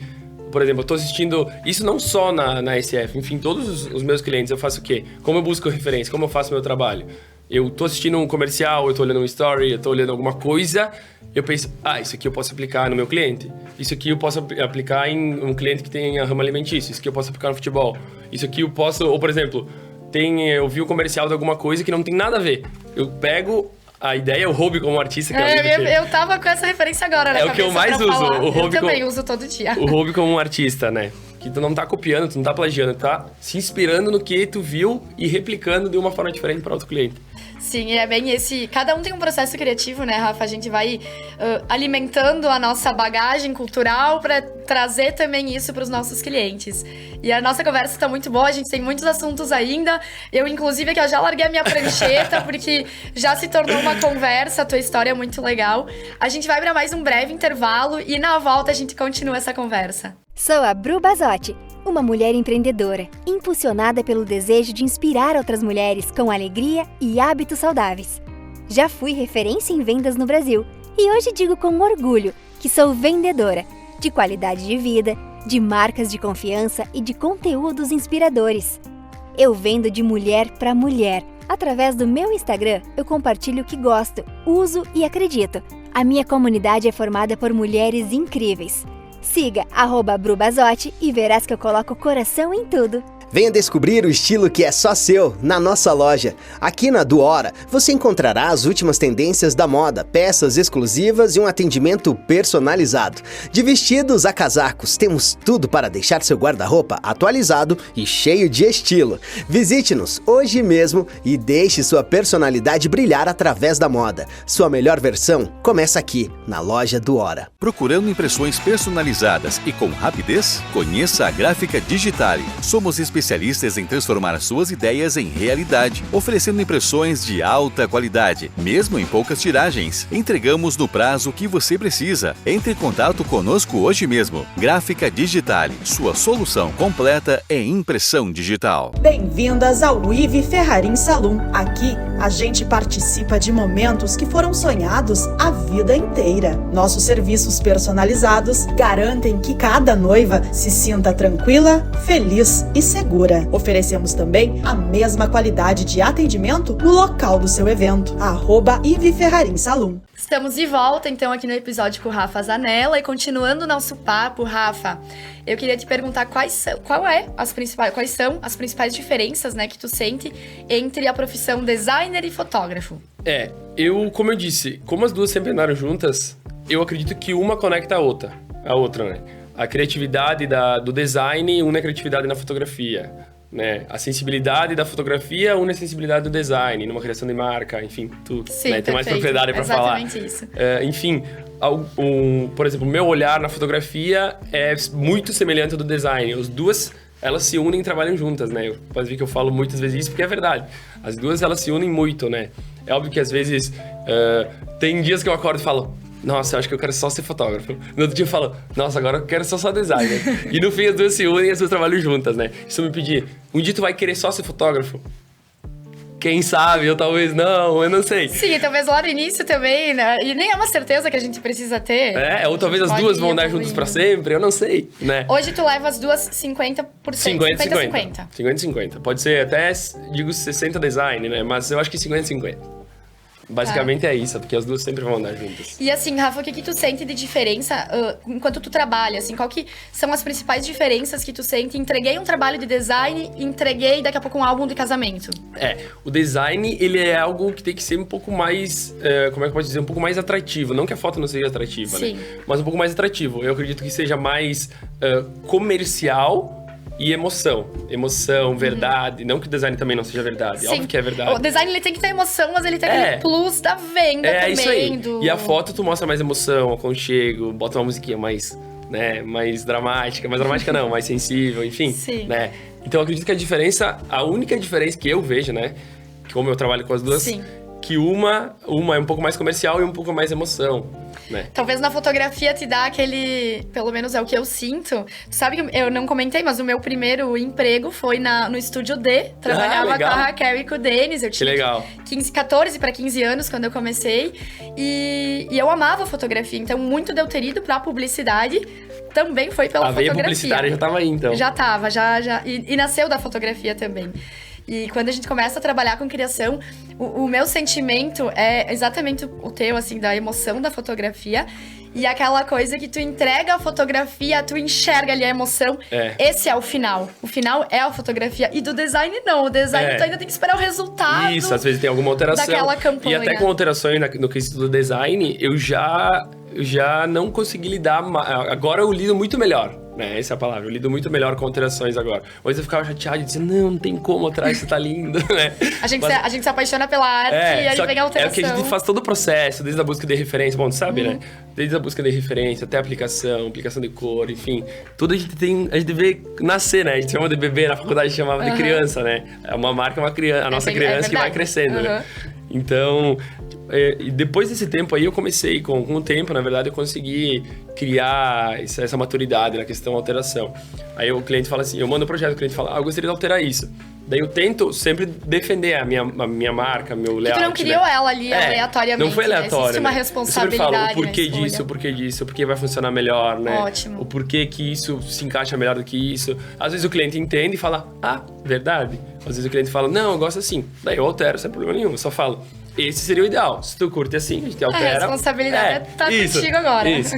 Por exemplo, eu tô assistindo... Isso não só na SF, enfim, todos os meus clientes, eu faço o quê? Como eu busco referência? Como eu faço meu trabalho? Eu tô assistindo um comercial, eu tô olhando um story, eu tô olhando alguma coisa, eu penso, isso aqui eu posso aplicar no meu cliente. Isso aqui eu posso aplicar em um cliente que tem a rama alimentícia. Isso aqui eu posso aplicar no futebol. Isso aqui eu posso... Ou, por exemplo, eu vi um comercial de alguma coisa que não tem nada a ver. Eu pego... A ideia é o Hobby como artista. Que eu tava com essa referência agora, né? É o que eu mais uso. O Hobby eu também uso todo dia. O Hobby como um artista, né? Que tu não tá copiando, tu não tá plagiando, tu tá se inspirando no que tu viu e replicando de uma forma diferente para outro cliente. Sim, é bem esse... Cada um tem um processo criativo, né, Rafa? A gente vai alimentando a nossa bagagem cultural para trazer também isso para os nossos clientes. E a nossa conversa está muito boa, a gente tem muitos assuntos ainda. Eu, inclusive, aqui, eu já larguei a minha prancheta, porque já se tornou uma conversa, a tua história é muito legal. A gente vai para mais um breve intervalo e na volta a gente continua essa conversa. Sou a Bru Basotti, uma mulher empreendedora, impulsionada pelo desejo de inspirar outras mulheres com alegria e hábitos saudáveis. Já fui referência em vendas no Brasil e hoje digo com orgulho que sou vendedora de qualidade de vida, de marcas de confiança e de conteúdos inspiradores. Eu vendo de mulher para mulher. Através do meu Instagram, eu compartilho o que gosto, uso e acredito. A minha comunidade é formada por mulheres incríveis. Siga @BruBasotti e verás que eu coloco coração em tudo. Venha descobrir o estilo que é só seu na nossa loja. Aqui na Duora, você encontrará as últimas tendências da moda, peças exclusivas e um atendimento personalizado. De vestidos a casacos, temos tudo para deixar seu guarda-roupa atualizado e cheio de estilo. Visite-nos hoje mesmo e deixe sua personalidade brilhar através da moda. Sua melhor versão começa aqui, na loja Duora. Procurando impressões personalizadas e com rapidez? Conheça a Gráfica Digitale. Somos especialistas em transformar suas ideias em realidade, oferecendo impressões de alta qualidade, mesmo em poucas tiragens. Entregamos no prazo que você precisa. Entre em contato conosco hoje mesmo. Gráfica Digitale, sua solução completa em impressão digital. Bem-vindas ao Ive Ferrarin Salon. Aqui, a gente participa de momentos que foram sonhados a vida inteira. Nossos serviços personalizados garantem que cada noiva se sinta tranquila, feliz e segura. Oferecemos também a mesma qualidade de atendimento no local do seu evento. @Ive Ferrarin Salon. Estamos de volta, então, aqui no episódio com o Rafa Zanella. E continuando o nosso papo, Rafa, eu queria te perguntar quais são as principais diferenças, né, que tu sente entre a profissão designer e fotógrafo. Como eu disse, como as duas sempre andaram juntas, eu acredito que uma conecta a outra, né? A criatividade do design une a criatividade na fotografia, né? A sensibilidade da fotografia une a sensibilidade do design, numa criação de marca, enfim, tudo. Sim, né? Tem mais propriedade para falar. Exatamente isso. Enfim, por exemplo, o meu olhar na fotografia é muito semelhante ao do design. As duas elas se unem e trabalham juntas, né? Pode ver que eu falo muitas vezes isso, porque é verdade. As duas, elas se unem muito, né? É óbvio que às vezes tem dias que eu acordo e falo, nossa, eu acho que eu quero só ser fotógrafo. No outro dia eu falo, nossa, agora eu quero só designer. E no fim as duas se unem e as duas trabalham juntas, né? Se eu me pedir, um dia tu vai querer só ser fotógrafo? Quem sabe, eu talvez não, eu não sei. Sim, talvez lá no início também, né? E nem é uma certeza que a gente precisa ter. Ou talvez as duas vão andar juntas pra sempre, eu não sei, né? Hoje tu leva as duas 50%. 50-50. 50-50. Pode ser até, digo, 60 design, né? Mas eu acho que 50-50. Basicamente é isso, porque as duas sempre vão andar juntas. E assim, Rafa, o que tu sente de diferença enquanto tu trabalha? Assim, qual que são as principais diferenças que tu sente? Entreguei um trabalho de design, entreguei daqui a pouco um álbum de casamento. O design, ele é algo que tem que ser um pouco mais, como é que eu posso dizer? Um pouco mais atrativo. Não que a foto não seja atrativa, Sim. né? Mas um pouco mais atrativo. Eu acredito que seja mais comercial e emoção. Emoção, verdade. Não que o design também não seja verdade. Sim. Óbvio que é verdade. O design, ele tem que ter emoção, mas ele tem aquele plus da venda também. Isso aí. E a foto, tu mostra mais emoção, aconchego, bota uma musiquinha mais, né, mais dramática. Mais dramática não, mais sensível, enfim. Sim. Né? Então, eu acredito que a única diferença que eu vejo, né, que como eu trabalho com as duas, Sim. que uma é um pouco mais comercial e um pouco mais emoção, né? Talvez na fotografia te dá aquele... Pelo menos é o que eu sinto. Tu sabe que eu não comentei, mas o meu primeiro emprego foi no Estúdio D. Trabalhava com a Raquel e com o Denis. Eu tinha 14 para 15 anos quando eu comecei. E eu amava fotografia. Então, muito de eu ter ido pra publicidade também foi pela fotografia. A veia publicitária já tava aí, então. Já tava, já. E nasceu da fotografia também. E quando a gente começa a trabalhar com criação, o meu sentimento é exatamente o teu, assim, da emoção da fotografia. E aquela coisa que tu entrega a fotografia, tu enxerga ali a emoção. Esse é o final. O final é a fotografia. E do design, não. O design, tu ainda tem que esperar o resultado. Isso, às vezes tem alguma alteração. Daquela campanha. E até com alterações no quesito do design, eu já não consegui lidar. Agora eu lido muito melhor. Essa é a palavra, eu lido muito melhor com alterações agora. Antes eu ficava chateado e dizia, não tem como alterar, isso tá lindo, né? A gente se apaixona pela arte e aí vem a alteração. É que a gente faz todo o processo, desde a busca de referência, bom, tu sabe, né? Desde a busca de referência até a aplicação de cor, enfim. Tudo a gente vê nascer, né? A gente chama de bebê, na faculdade chamava de criança, né? Uma marca é uma criança, a nossa criança que vai crescendo, né? Então, e depois desse tempo aí, eu comecei, com o tempo, na verdade, eu consegui criar essa maturidade na questão da alteração. Aí o cliente fala assim, eu mando um projeto, o cliente fala, eu gostaria de alterar isso. Daí eu tento sempre defender a minha marca, meu layout. Tu não criou ela ali aleatoriamente. Não foi aleatório, existe uma né? responsabilidade. Eu sempre falo o porquê disso, o porquê vai funcionar melhor, né? Ótimo. O porquê que isso se encaixa melhor do que isso. Às vezes o cliente entende e fala, verdade. Às vezes o cliente fala, não, eu gosto assim. Daí eu altero, sem problema nenhum. Eu só falo, esse seria o ideal. Se tu curte assim, a gente altera. A responsabilidade tá contigo agora. Isso.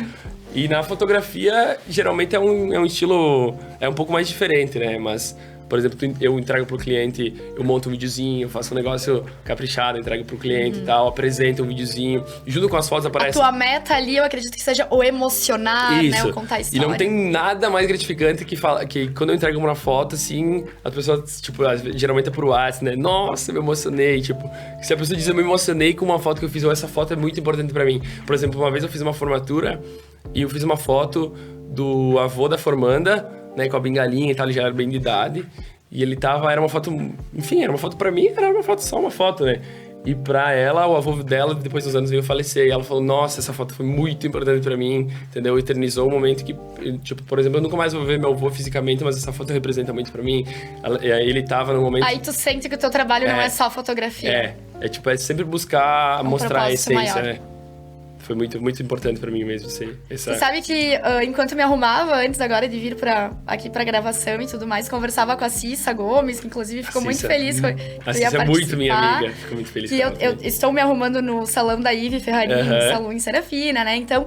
E na fotografia, geralmente é um estilo... É um pouco mais diferente, né? Mas, por exemplo, eu entrego pro cliente, eu monto um videozinho, faço um negócio caprichado, entrego pro cliente e tal, apresento um videozinho. Junto com as fotos aparece... A tua meta ali, eu acredito que seja o emocionar, né? O contar a história. E não tem nada mais gratificante que quando eu entrego uma foto, assim, as pessoas, tipo, geralmente é por WhatsApp, né? Nossa, eu me emocionei, tipo... Se a pessoa diz, eu me emocionei com uma foto que eu fiz, ou essa foto é muito importante pra mim. Por exemplo, uma vez eu fiz uma formatura e eu fiz uma foto do avô da formanda, né, com a bengalinha e tal, ele já era bem de idade. E ele era uma foto, enfim, era uma foto pra mim, era uma foto, só uma foto, né? E pra ela, o avô dela, depois dos anos, veio falecer. E ela falou, nossa, essa foto foi muito importante pra mim, entendeu? Eternizou um momento que, tipo, por exemplo, eu nunca mais vou ver meu avô fisicamente, mas essa foto representa muito pra mim. Ele tava no momento... Aí tu sente que o teu trabalho não é só fotografia. É sempre buscar mostrar a essência, maior. né? Foi muito, muito importante pra mim mesmo ser essa... Você sabe que enquanto eu me arrumava, antes agora de vir aqui pra gravação e tudo mais, conversava com a Cissa Gomes, que inclusive ficou muito feliz. A Cissa é muito minha amiga, fico muito feliz. Que eu estou me arrumando no salão da Ive Ferrarin, salão em Serafina, né? Então,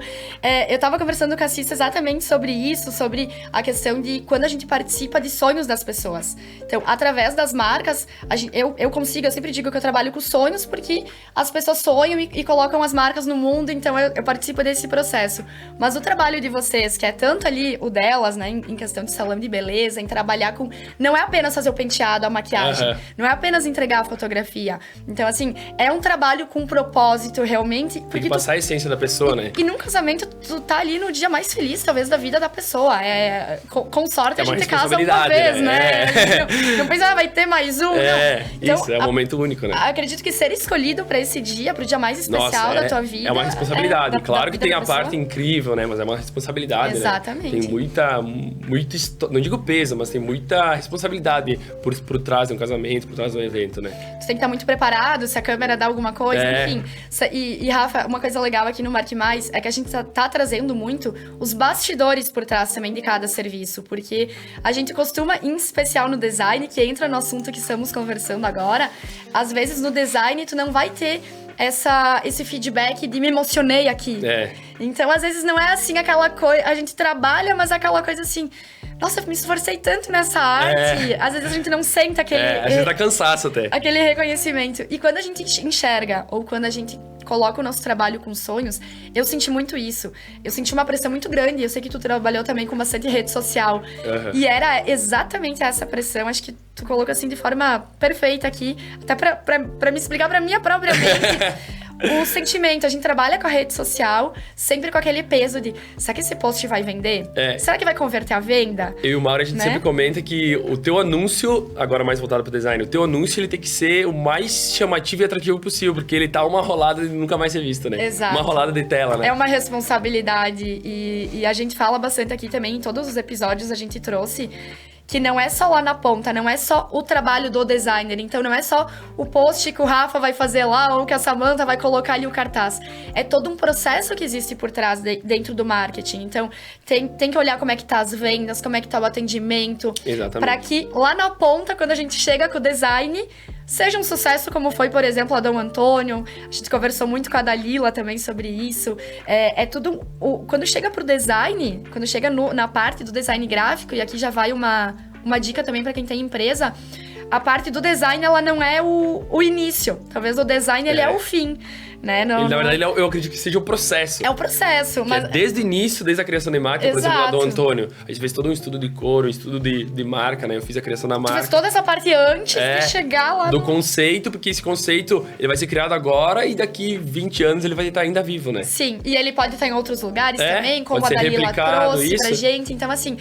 eu tava conversando com a Cissa exatamente sobre isso, sobre a questão de quando a gente participa de sonhos das pessoas. Então, através das marcas, eu sempre digo que eu trabalho com sonhos, porque as pessoas sonham e colocam as marcas no mundo, então então eu participo desse processo. Mas o trabalho de vocês, que é tanto ali o delas, né, em questão de salão de beleza, em trabalhar com... Não é apenas fazer o penteado, a maquiagem, não é apenas entregar a fotografia. Então, assim, é um trabalho com propósito, realmente. Tem que passar a essência da pessoa, né? E num casamento, tu tá ali no dia mais feliz, talvez, da vida da pessoa. Com sorte, a gente casa uma vez, né? Não pensa, vai ter mais um, não. Então, isso, é um momento único, né? Acredito que ser escolhido pra esse dia, pro dia mais especial da tua vida... É uma responsabilidade. Claro que tem a parte incrível, né? Mas é uma responsabilidade, Exatamente. Né? Tem muita não digo peso, mas tem muita responsabilidade por trás de um casamento, por trás de um evento, né? Tu tem que estar muito preparado, se a câmera dá alguma coisa, enfim. E Rafa, uma coisa legal aqui no Marque Mais é que a gente tá trazendo muito os bastidores por trás também de cada serviço, porque a gente costuma, em especial no design, que entra no assunto que estamos conversando agora, às vezes no design tu não vai ter esse feedback de me emocionei aqui. Então, às vezes, não é assim aquela coisa... A gente trabalha, mas aquela coisa assim... Nossa, eu me esforcei tanto nessa arte. Às vezes, a gente não sente aquele... às vezes dá cansaço até. Aquele reconhecimento. E quando a gente enxerga, ou quando a gente coloca o nosso trabalho com sonhos, eu senti muito isso. Eu senti uma pressão muito grande. Eu sei que tu trabalhou também com bastante rede social. E era exatamente essa pressão. Acho que tu colocou assim de forma perfeita aqui. Até pra me explicar pra minha própria mente... O sentimento, a gente trabalha com a rede social, sempre com aquele peso de, será que esse post vai vender? Será que vai converter a venda? Eu e o Mauro, a gente sempre comenta que o teu anúncio, agora mais voltado pro design, o teu anúncio ele tem que ser o mais chamativo e atrativo possível, porque ele tá uma rolada de nunca mais ser visto, né? Exato. Uma rolada de tela, né? É uma responsabilidade e a gente fala bastante aqui também, em todos os episódios a gente trouxe que não é só lá na ponta, não é só o trabalho do designer. Então, não é só o post que o Rafa vai fazer lá ou que a Samantha vai colocar ali o cartaz. É todo um processo que existe por trás dentro do marketing. Então, tem que olhar como é que tá as vendas, como é que tá o atendimento. Exatamente. Para que lá na ponta, quando a gente chega com o design, seja um sucesso como foi, por exemplo, a Dom Antônio. A gente conversou muito com a Dalila também sobre isso. É tudo... Quando chega pro design, quando chega na parte do design gráfico, e aqui já vai uma dica também para quem tem empresa, a parte do design, ela não é o início. Talvez o design, ele é o fim, né? Na verdade, eu acredito que seja o processo. É o processo, mas... desde o início, desde a criação de marca, por exemplo, a Dom Antônio. A gente fez todo um estudo de cor, um estudo de marca, né? Eu fiz a criação da marca. Tu fez toda essa parte antes de chegar lá do conceito, porque esse conceito, ele vai ser criado agora e daqui 20 anos ele vai estar ainda vivo, né? Sim, e ele pode estar em outros lugares também, como a Dalila trouxe pra gente. Então, assim...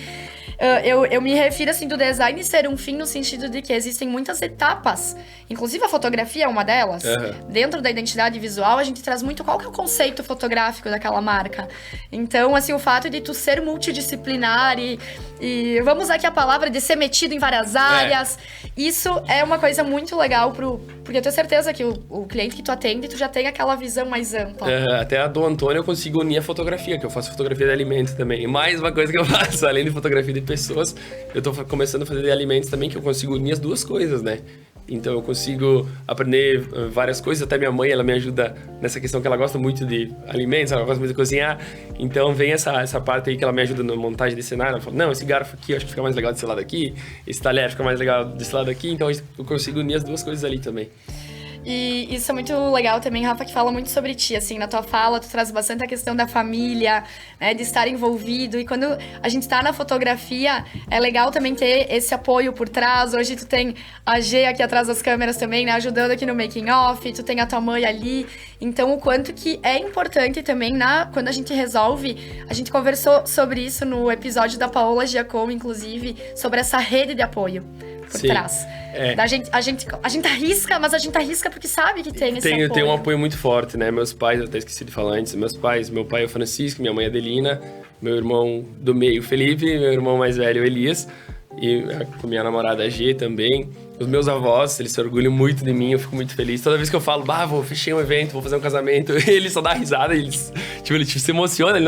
Eu me refiro, assim, do design ser um fim no sentido de que existem muitas etapas. Inclusive, a fotografia é uma delas. Dentro da identidade visual, a gente traz muito qual que é o conceito fotográfico daquela marca. Então, assim, o fato de tu ser multidisciplinar e vamos usar aqui a palavra de ser metido em várias áreas, isso é uma coisa muito legal porque eu tenho certeza que o cliente que tu atende, tu já tem aquela visão mais ampla. Até a Dom Antônio eu consigo unir a fotografia, que eu faço fotografia de alimentos também. E mais uma coisa que eu faço, além de fotografia de pessoas, eu tô começando a fazer de alimentos também, que eu consigo unir as duas coisas, né? Então eu consigo aprender várias coisas, até minha mãe, ela me ajuda nessa questão que ela gosta muito de alimentos, ela gosta muito de cozinhar, então vem essa parte aí que ela me ajuda na montagem de cenário, ela fala, não, esse garfo aqui eu acho que fica mais legal desse lado aqui, esse talher fica mais legal desse lado aqui, então eu consigo unir as duas coisas ali também. E isso é muito legal também, Rafa, que fala muito sobre ti, assim, na tua fala, tu traz bastante a questão da família, né, de estar envolvido, e quando a gente tá na fotografia, é legal também ter esse apoio por trás. Hoje tu tem a G aqui atrás das câmeras também, né, ajudando aqui no making off, tu tem a tua mãe ali, então o quanto que é importante também, quando a gente resolve, a gente conversou sobre isso no episódio da Paola Giacomo, inclusive, sobre essa rede de apoio por trás. A gente arrisca, mas a gente arrisca porque sabe que tem esse apoio. Tem um apoio muito forte, né? Meus pais, eu até esqueci de falar antes, meu pai é o Francisco, minha mãe é a Adelina, meu irmão do meio, Felipe, meu irmão mais velho, Elias, e com minha namorada, a G, também. Os meus avós, eles se orgulham muito de mim, eu fico muito feliz. Toda vez que eu falo, fechei um evento, vou fazer um casamento, ele só dá risada, ele se emociona,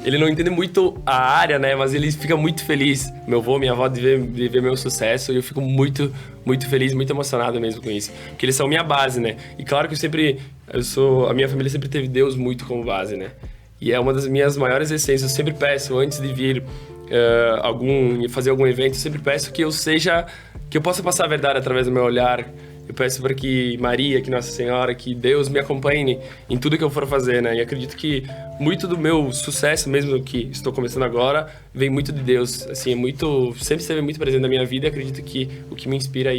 ele não entende muito a área, né? Mas ele fica muito feliz, meu avô, minha avó, de ver meu sucesso, e eu fico muito, muito feliz, muito emocionado mesmo com isso. Porque eles são minha base, né? E claro que a minha família sempre teve Deus muito como base, né? E é uma das minhas maiores essências, eu sempre peço, antes de vir fazer algum evento, eu sempre peço que eu possa passar a verdade através do meu olhar, eu peço para que Maria, que Nossa Senhora, que Deus me acompanhe em tudo que eu for fazer, né? E acredito que muito do meu sucesso, mesmo que estou começando agora, vem muito de Deus, assim, sempre esteve muito presente na minha vida, e acredito que o que me inspira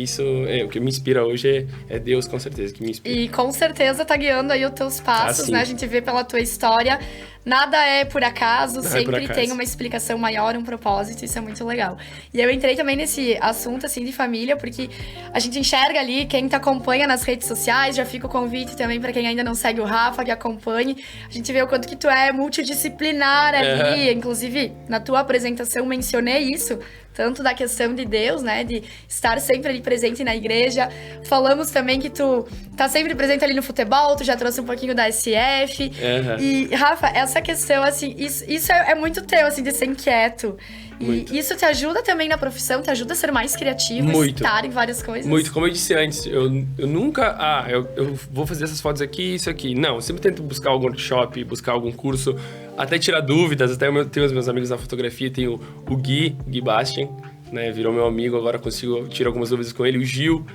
o que me inspira hoje é Deus, com certeza, que me inspira. E com certeza tá guiando aí os teus passos, né? A gente vê pela tua história, nada é por acaso, sempre tem uma explicação maior, um propósito, isso é muito legal. E eu entrei também nesse assunto, assim, de família, porque a gente enxerga ali, quem te acompanha nas redes sociais, já fica o convite também pra quem ainda não segue o Rafa, que acompanhe. A gente vê o quanto que tu é multidisciplinar ali, inclusive na tua apresentação mencionei isso, tanto da questão de Deus, né, de estar sempre ali presente na igreja. Falamos também que tu tá sempre presente ali no futebol, tu já trouxe um pouquinho da SF. E, Rafa, essa questão, assim, isso é muito teu, assim, de ser inquieto. E isso te ajuda também na profissão, te ajuda a ser mais criativo, estar em várias coisas? Muito, como eu disse antes, eu nunca, eu vou fazer essas fotos aqui, isso aqui. Não, eu sempre tento buscar algum workshop, buscar algum curso, até tirar dúvidas. Até eu tenho os meus amigos na fotografia, tem o Gui Bastien, né, virou meu amigo, agora consigo tirar algumas dúvidas com ele. O Gil,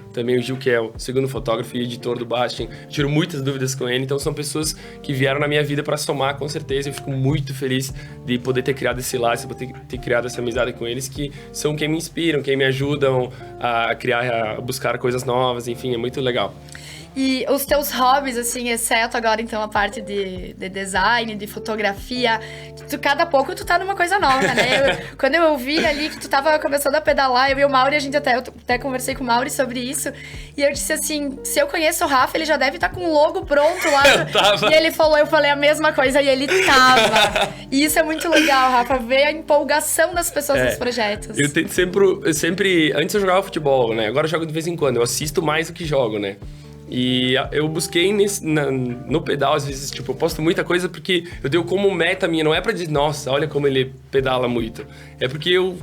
que é o segundo fotógrafo e editor do Bastien, tiro muitas dúvidas com ele. Então são pessoas que vieram na minha vida para somar, com certeza. Eu fico muito feliz de poder ter criado esse laço, de poder ter criado essa amizade com eles, que são quem me inspiram, quem me ajudam a criar, a buscar coisas novas, enfim, é muito legal. E os teus hobbies, assim, exceto agora, então, a parte de design, de fotografia, cada pouco tu tá numa coisa nova, né? Quando eu vi ali que tu tava começando a pedalar, eu e o Mauri, eu até conversei com o Mauri sobre isso, e eu disse assim, se eu conheço o Rafa, ele já deve estar com o logo pronto lá. E ele falou, eu falei a mesma coisa, e ele tava. E isso é muito legal, Rafa, ver a empolgação das pessoas nos projetos. Eu tento sempre... Antes eu jogava futebol, né? Agora eu jogo de vez em quando, eu assisto mais do que jogo, né? E eu busquei no pedal, às vezes, tipo, eu posto muita coisa porque eu dei como meta minha, não é pra dizer, nossa, olha como ele pedala muito. É porque eu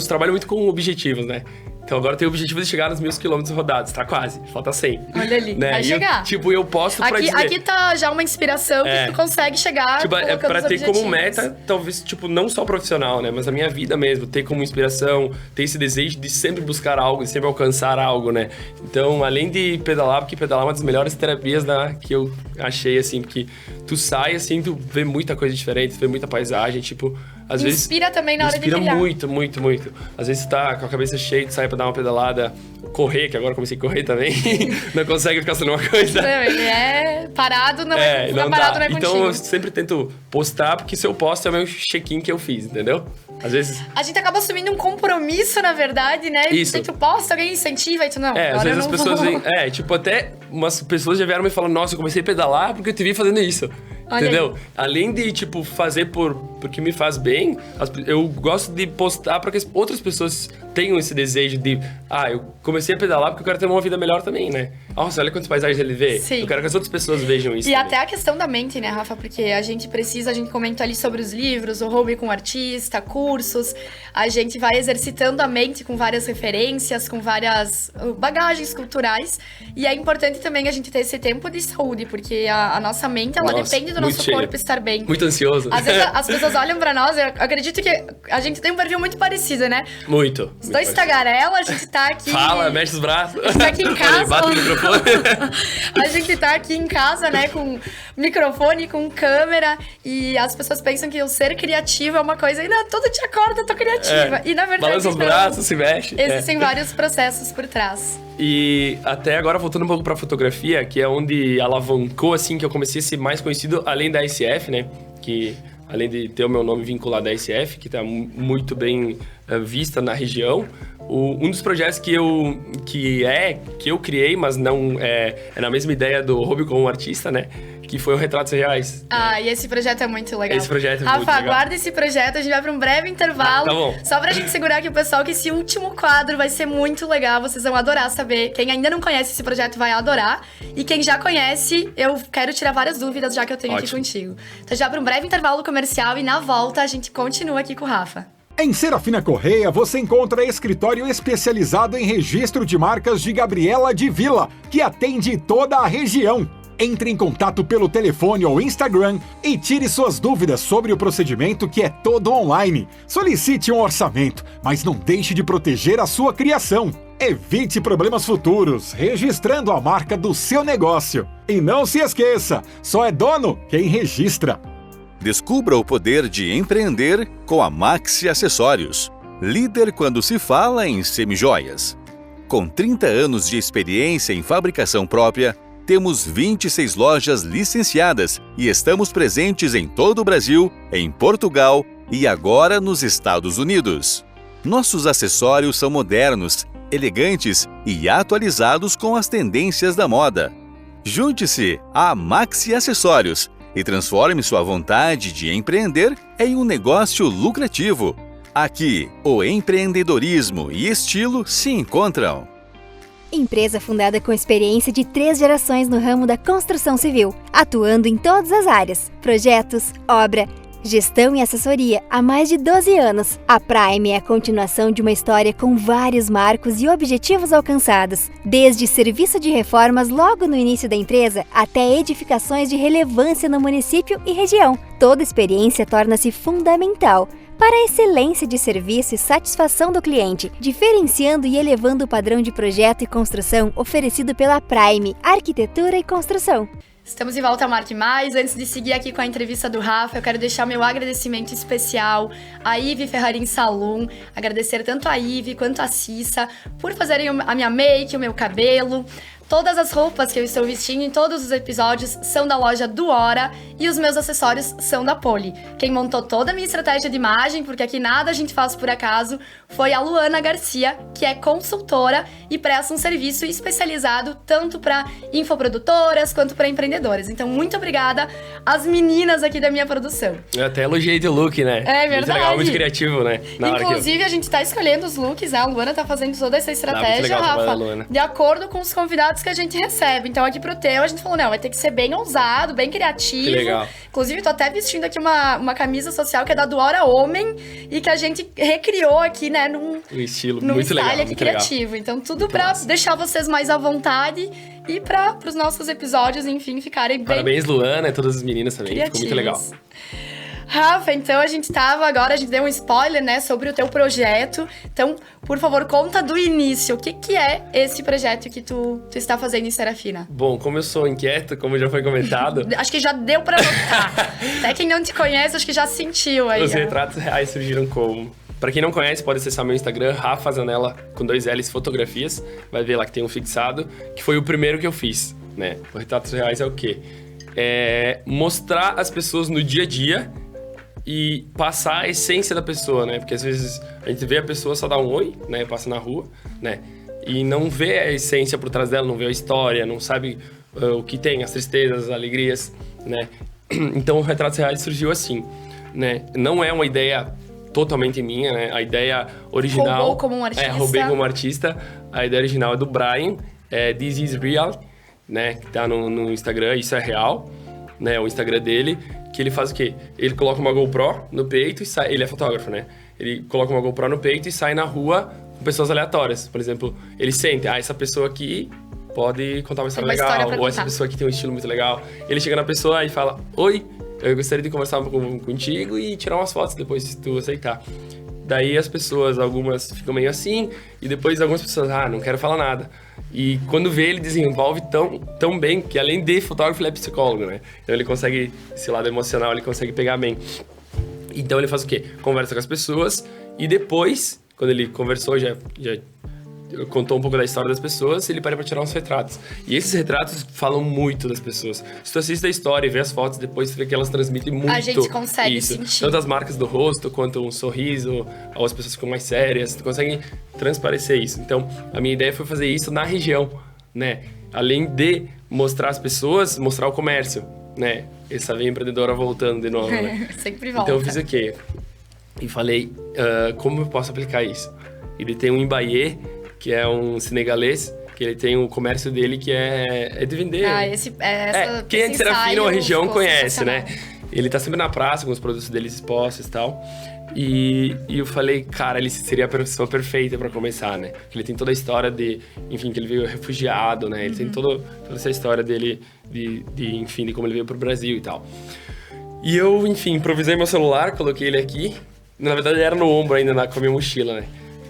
trabalho muito com objetivos, né? Então agora eu tenho o objetivo de chegar nos 1.000 quilômetros rodados, tá quase, falta 100. Olha ali, né? vai chegar. Eu posto pra dizer... Aqui tá já uma inspiração que tu consegue chegar, é pra ter como meta, talvez, não só profissional, né? Mas a minha vida mesmo, ter como inspiração, ter esse desejo de sempre buscar algo, de sempre alcançar algo, né? Então, além de pedalar, porque pedalar é uma das melhores terapias que eu achei, assim, porque tu sai, assim, tu vê muita coisa diferente, tu vê muita paisagem, às vezes... Inspira também na hora de trilhar. Inspira muito, muito, muito. Às vezes tu tá com a cabeça cheia, tu sai pra dar uma pedalada, correr, que agora eu comecei a correr também, não consegue ficar sendo uma coisa. Não, ele é parado, não é contigo. Então eu sempre tento postar, porque se eu posto é o meu check-in que eu fiz, entendeu? Às vezes... A gente acaba assumindo um compromisso, na verdade, né? Isso. E tu posta, alguém incentiva e tu não. Às vezes as pessoas vêm... até umas pessoas já vieram me falando, nossa, eu comecei a pedalar porque eu te vi fazendo isso. Olha entendeu? Aí. Além de, fazer porque me faz bem, eu gosto de postar para que outras pessoas tenham esse desejo de... eu comecei a pedalar porque eu quero ter uma vida melhor também, né? Nossa, olha quantas paisagens ele vê. Sim. Eu quero que as outras pessoas vejam isso. E também. Até a questão da mente, né, Rafa? Porque a gente comentou ali sobre os livros, o hobby com o artista, cursos. A gente vai exercitando a mente com várias referências, com várias bagagens culturais. E é importante também a gente ter esse tempo de saúde, porque a nossa mente, ela depende do nosso corpo estar bem. Muito ansioso. Às vezes as pessoas olham pra nós, eu acredito que a gente tem um perfil muito parecido, né? Muito. Os dois tagarela, a gente tá aqui... Fala, mexe os braços. A gente tá aqui em casa. Bate o microfone. A gente tá aqui em casa, né, com microfone, com câmera, e as pessoas pensam que o ser criativo é uma coisa, e não, todo dia acorda, eu tô criativa. E na verdade... Balança os braços, se mexe. Existem vários processos por trás. E até agora, voltando um pouco pra fotografia, que é onde alavancou, assim, que eu comecei a ser mais conhecido, além da SF, né? Que, além de ter o meu nome vinculado à SF, que tá muito bem vista na região, um dos projetos que eu criei, mas não é na mesma ideia do hobby como artista, né? Que foi o Retratos Reais. E esse projeto é muito legal. Esse projeto é Rafa, muito legal. aguarda esse projeto, a gente vai pra um breve intervalo. Tá bom. Só pra gente segurar aqui o pessoal, que esse último quadro vai ser muito legal, vocês vão adorar saber. Quem ainda não conhece esse projeto vai adorar. E quem já conhece, eu quero tirar várias dúvidas já que eu tenho aqui contigo. Então já pra um breve intervalo comercial e na volta a gente continua aqui com o Rafa. Em Serafina Correia, você encontra escritório especializado em registro de marcas de Gabriela de Vila, que atende toda a região. Entre em contato pelo telefone ou Instagram e tire suas dúvidas sobre o procedimento, que é todo online. Solicite um orçamento, mas não deixe de proteger a sua criação. Evite problemas futuros, registrando a marca do seu negócio. E não se esqueça, só é dono quem registra. Descubra o poder de empreender com a Maxi Acessórios, líder quando se fala em semijoias. Com 30 anos de experiência em fabricação própria, temos 26 lojas licenciadas e estamos presentes em todo o Brasil, em Portugal e agora nos Estados Unidos. Nossos acessórios são modernos, elegantes e atualizados com as tendências da moda. Junte-se a Maxi Acessórios e transforme sua vontade de empreender em um negócio lucrativo. Aqui, o empreendedorismo e estilo se encontram. Empresa fundada com experiência de 3 gerações no ramo da construção civil, atuando em todas as áreas: projetos, obra, gestão e assessoria há mais de 12 anos. A Prime é a continuação de uma história com vários marcos e objetivos alcançados, desde serviço de reformas logo no início da empresa até edificações de relevância no município e região. Toda experiência torna-se fundamental para a excelência de serviço e satisfação do cliente, diferenciando e elevando o padrão de projeto e construção oferecido pela Prime Arquitetura e Construção. Estamos de volta ao Marque Mais. Antes de seguir aqui com a entrevista do Rafa, eu quero deixar meu agradecimento especial à Ivi Ferrarin Salon. Agradecer tanto a Ivi quanto a Cissa por fazerem a minha make, o meu cabelo. Todas as roupas que eu estou vestindo em todos os episódios são da loja do Hora e os meus acessórios são da Poli. Quem montou toda a minha estratégia de imagem, porque aqui nada a gente faz por acaso, foi a Luana Garcia, que é consultora e presta um serviço especializado tanto para infoprodutoras quanto para empreendedoras. Então, muito obrigada às meninas aqui da minha produção. Eu até elogiei teu look, né? É verdade. Muito legal, muito criativo, né? Inclusive, a gente tá escolhendo os looks, né? A Luana tá fazendo toda essa estratégia, Rafa, de acordo com os convidados que a gente recebe. Então, aqui pro teu, a gente falou, não, vai ter que ser bem ousado, bem criativo. Que legal. Inclusive, tô até vestindo aqui uma camisa social que é da do Hora Homem e que a gente recriou aqui, né, num estilo num muito style legal, aqui muito criativo. Legal. Então, tudo pra deixar vocês mais à vontade e pros nossos episódios, enfim, ficarem bem... Parabéns, Luana, e todas as meninas também. Criativos. Ficou muito legal. Rafa, então a gente deu um spoiler, né, sobre o teu projeto. Então, por favor, conta do início. O que é esse projeto que tu está fazendo em Serafina? Bom, como eu sou inquieto, como já foi comentado... Acho que já deu pra notar. Até quem não te conhece, acho que já sentiu aí. Os retratos reais surgiram como... Pra quem não conhece, pode acessar meu Instagram, Rafa Zanella, com 2 L's, fotografias. Vai ver lá que tem um fixado, que foi o primeiro que eu fiz, né? O retratos reais é o quê? É mostrar as pessoas no dia a dia e passar a essência da pessoa, né? Porque às vezes a gente vê a pessoa só dar um oi, né? Passa na rua, né? E não vê a essência por trás dela, não vê a história, não sabe o que tem, as tristezas, as alegrias, né? Então o Retratos Reais surgiu assim, né? Não é uma ideia totalmente minha, né? A ideia original... Roubou como um artista. Roubei como artista. A ideia original é do Brian, This is Real, né? Que tá no Instagram, isso é real, né? O Instagram dele, que ele faz o quê? Ele coloca uma GoPro no peito e sai... Ele é fotógrafo, né? Ele coloca uma GoPro no peito e sai na rua com pessoas aleatórias. Por exemplo, ele sente, essa pessoa aqui pode contar uma história legal, ou essa pessoa aqui tem um estilo muito legal. Ele chega na pessoa e fala, oi, eu gostaria de conversar contigo e tirar umas fotos depois, se tu aceitar. Daí as pessoas, algumas ficam meio assim, e depois algumas pessoas, não quero falar nada. E quando vê, ele desenvolve tão bem, que além de fotógrafo, ele é psicólogo, né? Então ele consegue, esse lado emocional, ele consegue pegar bem. Então ele faz o quê? Conversa com as pessoas, e depois, quando ele conversou, já contou um pouco da história das pessoas, ele para pra tirar uns retratos. E esses retratos falam muito das pessoas. Se tu assiste a história e vê as fotos, depois tu vê que elas transmitem muito. A gente consegue isso. sentir. Tanto as marcas do rosto, quanto um sorriso, ou as pessoas ficam mais sérias, tu consegue transparecer isso. Então, a minha ideia foi fazer isso na região, né? Além de mostrar as pessoas, mostrar o comércio, né? Essa veia empreendedora voltando de novo, né? Sempre volta. Então eu fiz o quê? E falei, como eu posso aplicar isso? Ele tem um Imbaie, que é um senegalês, que ele tem o comércio dele que é de vender. Quem é de Serafina ou a região conhece, né? Ele tá sempre na praça com os produtos dele expostos e tal. E eu falei, cara, ele seria a pessoa perfeita pra começar, né? Ele tem toda a história de, enfim, que ele veio refugiado, né? Ele tem toda essa história dele, enfim, de como ele veio pro Brasil e tal. E eu, enfim, improvisei meu celular, coloquei ele aqui. Na verdade, era no ombro ainda, com a minha mochila, né?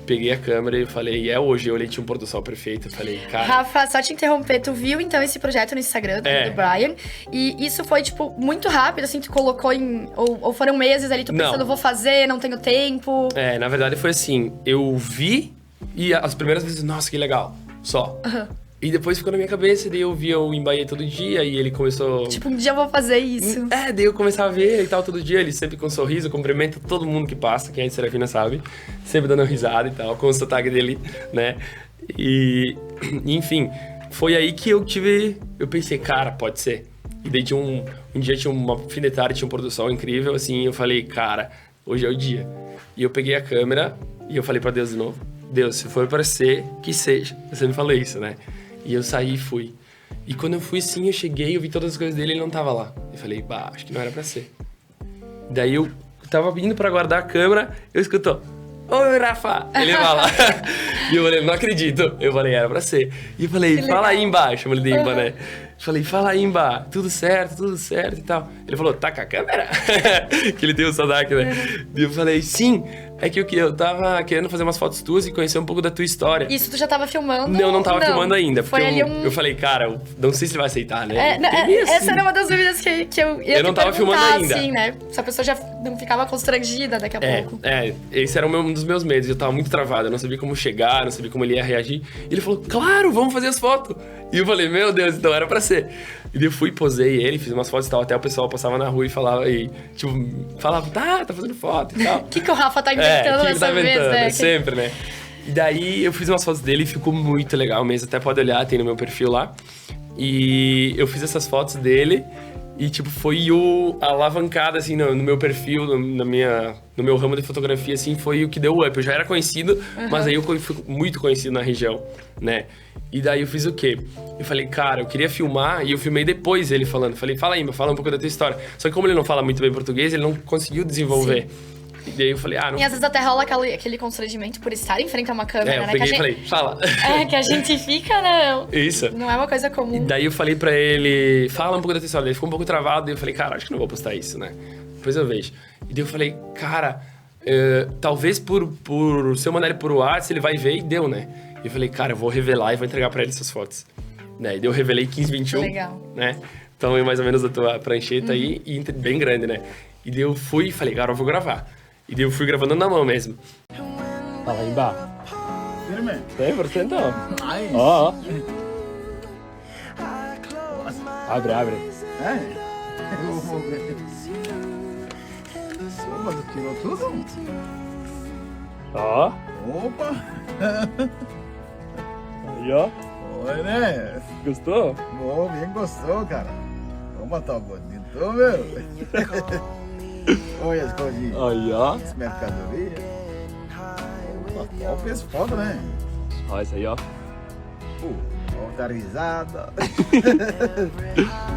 Peguei a câmera e falei, hoje. Eu olhei, tinha um pôr do sol perfeito. Eu falei, cara... Rafa, só te interromper, tu viu, então, esse projeto no Instagram do Brian. E isso foi, tipo, muito rápido, assim, tu colocou em... Ou foram meses ali, tu pensando, vou fazer, não tenho tempo. Na verdade foi assim, eu vi e as primeiras vezes, nossa, que legal, só. E depois ficou na minha cabeça, daí eu via o Embaê todo dia e ele começou... Tipo, um dia eu vou fazer isso. Daí eu começava a ver ele e tal todo dia, ele sempre com um sorriso, cumprimenta todo mundo que passa, quem é de Serafina sabe, sempre dando risada e tal, com o sotaque dele, né? E, enfim, foi aí que eu pensei, cara, pode ser. E daí tinha um dia tinha uma fim de tarde, tinha um pôr do sol incrível, assim, eu falei, cara, hoje é o dia. E eu peguei a câmera e eu falei pra Deus de novo, Deus, se for pra ser, que seja. Eu sempre falei isso, né? E eu saí e fui. E quando eu fui, sim, eu cheguei, eu vi todas as coisas dele e ele não tava lá. Eu falei, acho que não era pra ser. Daí eu tava indo pra guardar a câmera, eu escuto, oi, Rafa! Ele fala. E eu falei, não acredito. Eu falei, era pra ser. E eu falei, fala aí embaixo, chama ele de Imba, né? Falei, fala aí, Imba, tudo certo e tal. Ele falou, tá com a câmera? Que ele tem o sotaque, né? E eu falei, sim, é que eu tava querendo fazer umas fotos tuas e conhecer um pouco da tua história. Isso tu já tava filmando? Não, não tava filmando ainda. Porque foi ali eu falei, cara, eu não sei se ele vai aceitar, né? Essa era uma das dúvidas que eu ia não tava filmando ainda. Assim, né? Se a pessoa já não ficava constrangida daqui a pouco. Esse era um dos meus medos. Eu tava muito travado, eu não sabia como chegar, não sabia como ele ia reagir. E ele falou, claro, vamos fazer as fotos. E eu falei, meu Deus, então era pra ser. E daí eu fui, posei ele, fiz umas fotos e tal. Até o pessoal passava na rua e falava, tá fazendo foto e tal. O que o Rafa tá inventando dessa vez, né? Sempre, né? E daí eu fiz umas fotos dele e ficou muito legal mesmo. Até pode olhar, tem no meu perfil lá. E eu fiz essas fotos dele e, foi a alavancada, assim, no meu perfil, no meu ramo de fotografia, assim, foi o que deu o up. Eu já era conhecido, mas aí eu fui muito conhecido na região, né? E daí eu fiz o quê? Eu falei, cara, eu queria filmar e eu filmei depois ele falando. Falei, fala aí, fala um pouco da tua história. Só que como ele não fala muito bem português, ele não conseguiu desenvolver. Sim. E daí eu falei, não... E às vezes até rola aquele constrangimento por estar em frente a uma câmera, eu né? Peguei e falei, fala. Que a gente fica, né? Isso. Não é uma coisa comum. E daí eu falei pra ele, fala um pouco da tua história. Ele ficou um pouco travado, daí eu falei, cara, acho que não vou postar isso, né? Depois eu vejo. E daí eu falei, cara, talvez por se eu mandar ele por WhatsApp, ele vai ver e deu, né? E eu falei, cara, eu vou revelar e vou entregar pra ele essas fotos. Né? E daí eu revelei 1521, legal. Né? Então é mais ou menos a tua prancheta aí, e bem grande, né? E daí eu fui e falei, cara, eu vou gravar. E daí eu fui gravando na mão mesmo. Fala aí, Bá. Firme. 100%? Nice. Ó. Abre. Eu vou ver. Opa, tu tirou tudo? Ó. Opa. Aí, ó. Oi, né? Gostou? Bom, bem gostou, cara. Opa, tá bonito, meu. Olha as coisinhas. Aí, ó. As mercadorias. Olha o preço foda, né? Olha isso aí, ó. Tá risada.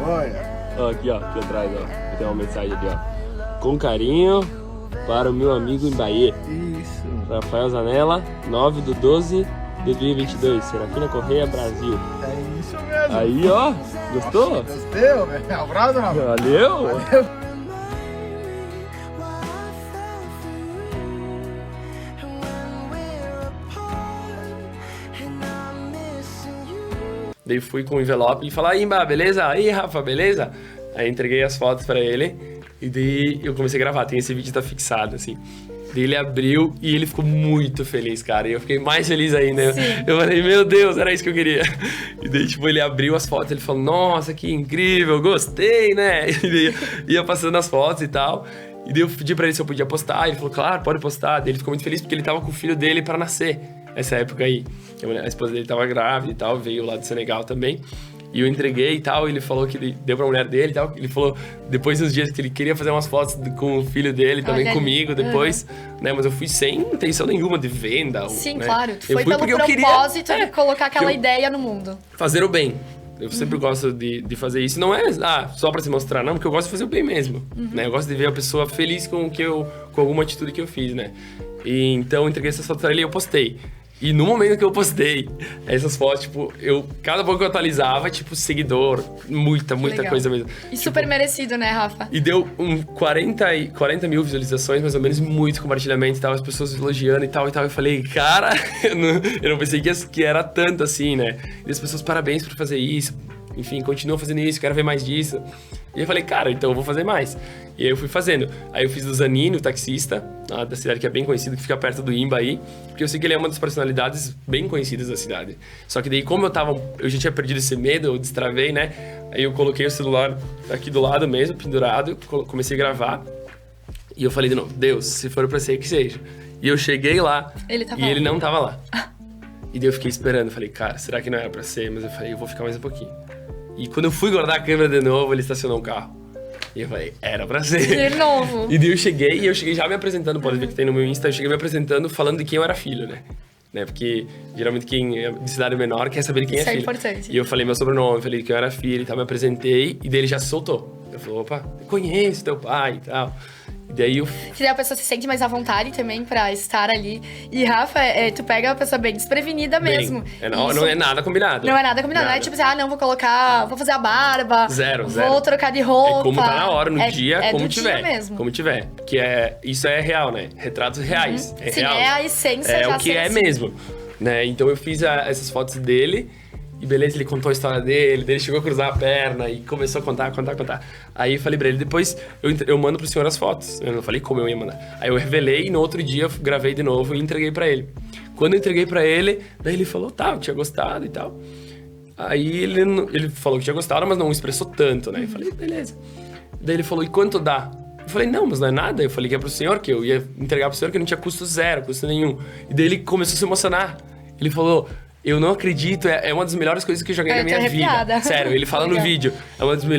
Olha. Ó, aqui, ó. Aqui atrás, ó. Tem uma mensagem ali, ó. Com carinho para o meu amigo Embaê. Isso. Rafael Zanella, 9/12/2022. Serafina Correia, Brasil. É isso mesmo. Aí, ó. Gostou? Nossa, gostei, meu. Abraço, meu. Valeu. Daí fui com o envelope e falei, aí, Imba, beleza? Aí, Rafa, beleza? Aí entreguei as fotos pra ele e daí eu comecei a gravar. Tem esse vídeo, tá fixado, assim. Daí ele abriu e ele ficou muito feliz, cara. E eu fiquei mais feliz ainda. Eu falei, meu Deus, era isso que eu queria. E daí, ele abriu as fotos, ele falou, nossa, que incrível, gostei, né? E daí ia passando as fotos e tal. E daí eu pedi pra ele se eu podia postar. Ele falou, claro, pode postar. Daí ele ficou muito feliz porque ele tava com o filho dele pra nascer. Essa época aí. A esposa dele tava grávida e tal, veio lá do Senegal também. E eu entreguei e tal, ele falou que ele deu pra mulher dele e tal. Ele falou, depois dos dias, que ele queria fazer umas fotos com o filho dele, também comigo, depois. Né, mas eu fui sem intenção nenhuma de venda. Sim, né? claro. Tu foi pelo propósito de colocar aquela ideia no mundo. Fazer o bem. Eu sempre gosto de fazer isso. Não é só pra se mostrar, não, porque eu gosto de fazer o bem mesmo, né? Eu gosto de ver a pessoa feliz com alguma atitude que eu fiz, né? E então eu entreguei essas fotos pra ele e eu postei. E no momento que eu postei essas fotos, tipo, cada pouco que eu atualizava, tipo, seguidor, muita Legal. coisa mesmo. E super merecido, né, Rafa? E deu 40 mil visualizações, mais ou menos, muito compartilhamento e tal, as pessoas elogiando e tal. Eu falei, cara, eu não pensei que era tanto assim, né? E as pessoas, parabéns por fazer isso, enfim, continua fazendo isso, quero ver mais disso. E eu falei, cara, então eu vou fazer mais. E aí eu fui fazendo. Aí eu fiz do Zanini, o taxista, da cidade que é bem conhecido, que fica perto do Imbaí, porque eu sei que ele é uma das personalidades bem conhecidas da cidade. Só que daí, como eu já tinha perdido esse medo, eu destravei, né? Aí eu coloquei o celular aqui do lado mesmo, pendurado, comecei a gravar. E eu falei de novo, Deus, se for pra ser, que seja. E eu cheguei lá, ele não tava lá. E daí eu fiquei esperando, falei, cara, será que não era pra ser? Mas eu falei, eu vou ficar mais um pouquinho. E quando eu fui guardar a câmera de novo, ele estacionou um carro. E eu falei, era pra ser. De novo. E daí eu cheguei já me apresentando, pode ver que tem no meu Insta, eu cheguei me apresentando falando de quem eu era filho, né? Porque geralmente quem é de cidade menor quer saber de quem é filho. Isso é importante. E eu falei meu sobrenome, falei que eu era filho e tal, me apresentei, e daí ele já se soltou. Eu falei, opa, eu conheço teu pai e tal. E daí que daí a pessoa se sente mais à vontade também pra estar ali. E, Rafa, tu pega a pessoa bem desprevenida mesmo. Não é nada combinado. Não é nada combinado. Não é tipo assim, não, vou fazer a barba. Zero. Vou trocar de roupa. É como tá na hora, no dia, como tiver. Dia mesmo. Como tiver. Isso é real, né? Retratos reais. É Sim, real. é a essência. É o que é mesmo. Né? Então eu fiz essas fotos dele. E beleza, ele contou a história dele, daí ele chegou a cruzar a perna e começou a contar. Aí eu falei pra ele, depois eu mando pro senhor as fotos. Eu não falei como eu ia mandar. Aí eu revelei e no outro dia eu gravei de novo e entreguei pra ele. Quando eu entreguei pra ele, daí ele falou, eu tinha gostado e tal. Aí ele falou que tinha gostado, mas não expressou tanto, né? Eu falei, beleza. Daí ele falou, e quanto dá? Eu falei, não, mas não é nada. Eu falei que é pro senhor, que eu ia entregar pro senhor, que não tinha custo zero, custo nenhum. E daí ele começou a se emocionar. Ele falou... Eu não acredito, é uma das melhores coisas que eu já ganhei na minha vida. Sério, ele fala no vídeo.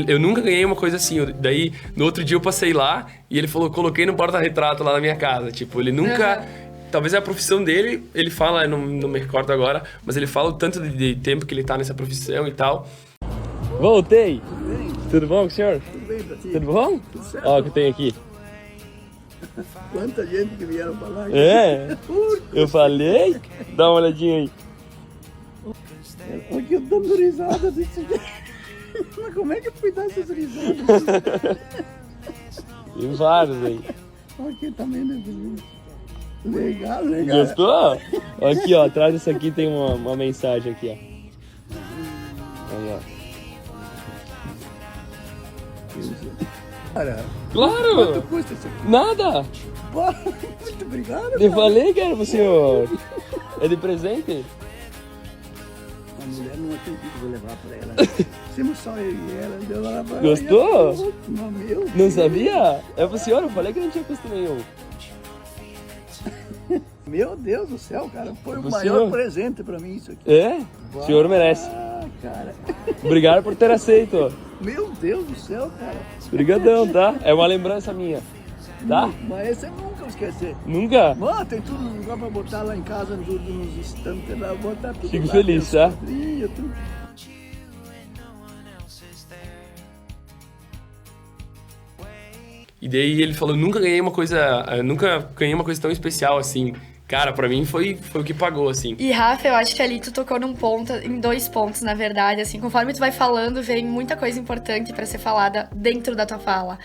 Eu nunca ganhei uma coisa assim. Daí, no outro dia eu passei lá e ele falou, coloquei no porta-retrato lá na minha casa. Tipo, ele nunca... Talvez é a profissão dele, ele fala, não me recordo agora, mas ele fala o tanto de tempo que ele tá nessa profissão e tal. Voltei! Tudo bom com o senhor? Tudo bem pra ti? Tudo bom? Tudo certo. Ó, o que eu tenho aqui. Quanta gente que vieram falar aqui. Eu falei? Dá uma olhadinha aí. Aqui eu dando risada desse jeito. Mas como é que eu fui dar essas risadas? Tem vários aí. Aqui também, né? Legal. Gostou? Aqui, ó, atrás disso aqui tem uma mensagem aqui, ó. Aí, ó. Cara, claro! quanto custa isso aqui? Nada! Muito obrigado. Eu falei que era pro senhor. É de presente? A mulher não acredita, vou levar pra ela. Temos só eu e ela, deu lá pra ela. Gostou? Meu Deus. Não sabia? É pro senhor? Eu falei que não tinha custo nenhum. Meu Deus do céu, cara. Foi o Pro maior senhor? presente pra mim isso aqui. É? O senhor merece. Cara. Obrigado por ter aceito. Meu Deus do céu, cara. Obrigadão, tá? É uma lembrança minha. Tá? Mas esse eu nunca vou esquecer. Nunca? Mano, tem tudo lugar pra botar lá em casa, tudo nos estantes lá, botar tudo. Fico lá, feliz, meus tá? quadrinhos, tudo. E daí ele falou, nunca ganhei uma coisa tão especial assim. Cara, pra mim foi o que pagou, assim. E, Rafa, eu acho que ali tu tocou em 2 pontos, na verdade, assim. Conforme tu vai falando, vem muita coisa importante pra ser falada dentro da tua fala.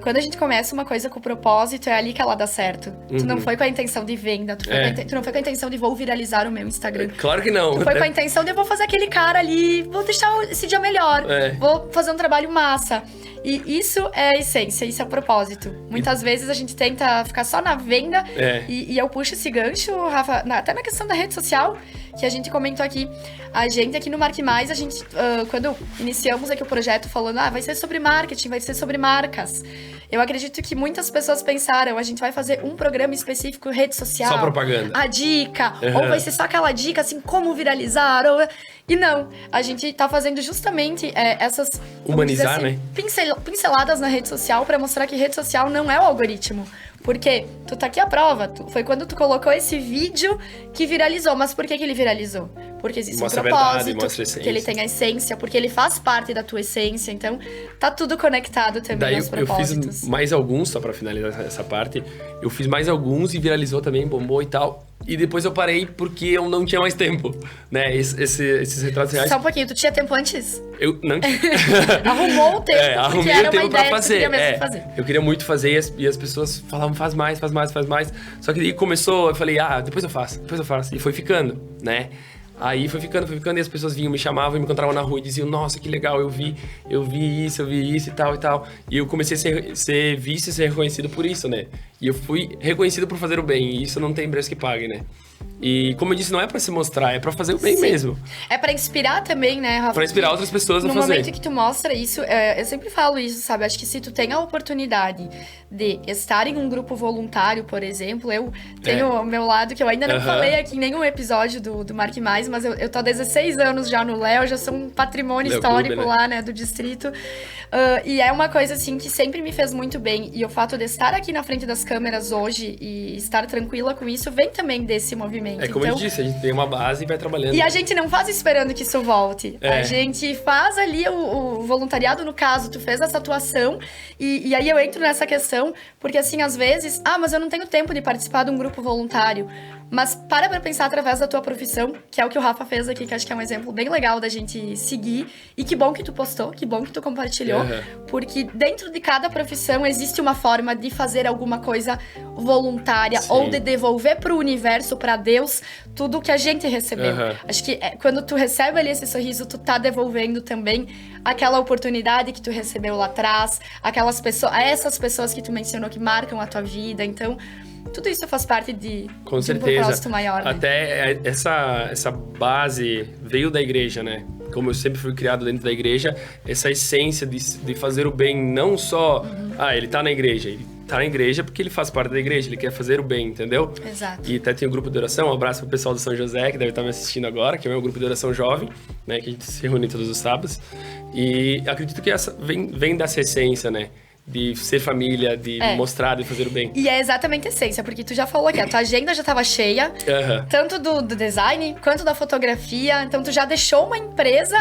Quando a gente começa uma coisa com propósito, é ali que ela dá certo. Tu não foi com a intenção de venda, tu não foi com a intenção de vou viralizar o meu Instagram. Claro que não. Tu foi com a intenção de eu vou fazer aquele cara ali, vou deixar esse dia melhor, vou fazer um trabalho massa. E isso é a essência, isso é o propósito. Muitas vezes a gente tenta ficar só na venda e eu puxo esse gancho, Rafa, até na questão da rede social, que a gente comentou aqui. A gente aqui no Marque Mais, a gente, quando iniciamos aqui o projeto falando, vai ser sobre marketing, vai ser sobre marcas. Eu acredito que muitas pessoas pensaram, a gente vai fazer um programa específico, rede social. Só propaganda. A dica, ou vai ser só aquela dica, assim, como viralizar, E não, a gente tá fazendo justamente essas... Humanizar, assim, né? Pinceladas na rede social pra mostrar que rede social não é o algoritmo. Porque tu tá aqui a prova, foi quando tu colocou esse vídeo que viralizou. Mas por que ele viralizou? porque existe Mostra um a verdade, propósito, mostra a essência. porque ele tem a essência, porque ele faz parte da tua essência, então tá tudo conectado também Daí aos eu propósitos. fiz mais alguns, só pra finalizar essa parte, eu fiz mais alguns e viralizou também, bombou e tal. E depois eu parei porque eu não tinha mais tempo, né? Esses retratos reais. Só um pouquinho, tu tinha tempo antes? Eu não tinha. Arrumou o tempo, porque arrumei era o tempo uma ideia pra que tu queria fazer. mesmo fazer. Eu queria muito fazer e as pessoas falavam, faz mais. Só que daí começou, eu falei, depois eu faço. E foi ficando, né? Aí foi ficando, e as pessoas vinham, me chamavam e me encontravam na rua e diziam, nossa, que legal, eu vi isso e tal. E eu comecei a ser visto e ser reconhecido por isso, né? E eu fui reconhecido por fazer o bem, e isso não tem preço que pague, né? E como eu disse, não é pra se mostrar, é pra fazer o bem mesmo. É pra inspirar também, né, Rafa? Pra inspirar outras pessoas a fazer. No momento que tu mostra isso, eu sempre falo isso, sabe? Acho que se tu tem a oportunidade de estar em um grupo voluntário, por exemplo, eu tenho o meu lado que eu ainda não falei aqui em nenhum episódio do Marque Mais, mas eu tô há 16 anos já no Léo, já sou um patrimônio Léo histórico Clube, né? lá, né, do distrito. E é uma coisa, assim, que sempre me fez muito bem. E o fato de estar aqui na frente das câmeras hoje e estar tranquila com isso, vem também desse movimento. É como então, eu disse, a gente tem uma base e vai trabalhando. e a gente não faz esperando que isso volte. A gente faz ali o voluntariado, no caso, tu fez essa atuação, e aí eu entro nessa questão, porque assim, às vezes, mas eu não tenho tempo de participar de um grupo voluntário. Mas para pensar através da tua profissão, que é o que o Rafa fez aqui, que acho que é um exemplo bem legal da gente seguir. E que bom que tu postou, que bom que tu compartilhou. Porque dentro de cada profissão existe uma forma de fazer alguma coisa voluntária. Sim. Ou de devolver pro universo, pra Deus, tudo que a gente recebeu. Acho que quando tu recebe ali esse sorriso, tu tá devolvendo também aquela oportunidade que tu recebeu lá atrás. Essas pessoas que tu mencionou que marcam a tua vida. Então, tudo isso faz parte de Com um certeza. propósito maior, né? Até essa base veio da igreja, né? Como eu sempre fui criado dentro da igreja, essa essência de fazer o bem, não só... ele tá na igreja. Ele tá na igreja porque ele faz parte da igreja, ele quer fazer o bem, entendeu? Exato. E até tem um grupo de oração, um abraço pro pessoal do São José, que deve estar me assistindo agora, que é o meu grupo de oração jovem, né? Que a gente se reúne todos os sábados. E acredito que essa vem dessa essência, né? De ser família, de mostrar, de fazer o bem. E é exatamente a essência, porque tu já falou aqui, a tua agenda já estava cheia, tanto do design quanto da fotografia, então tu já deixou uma empresa,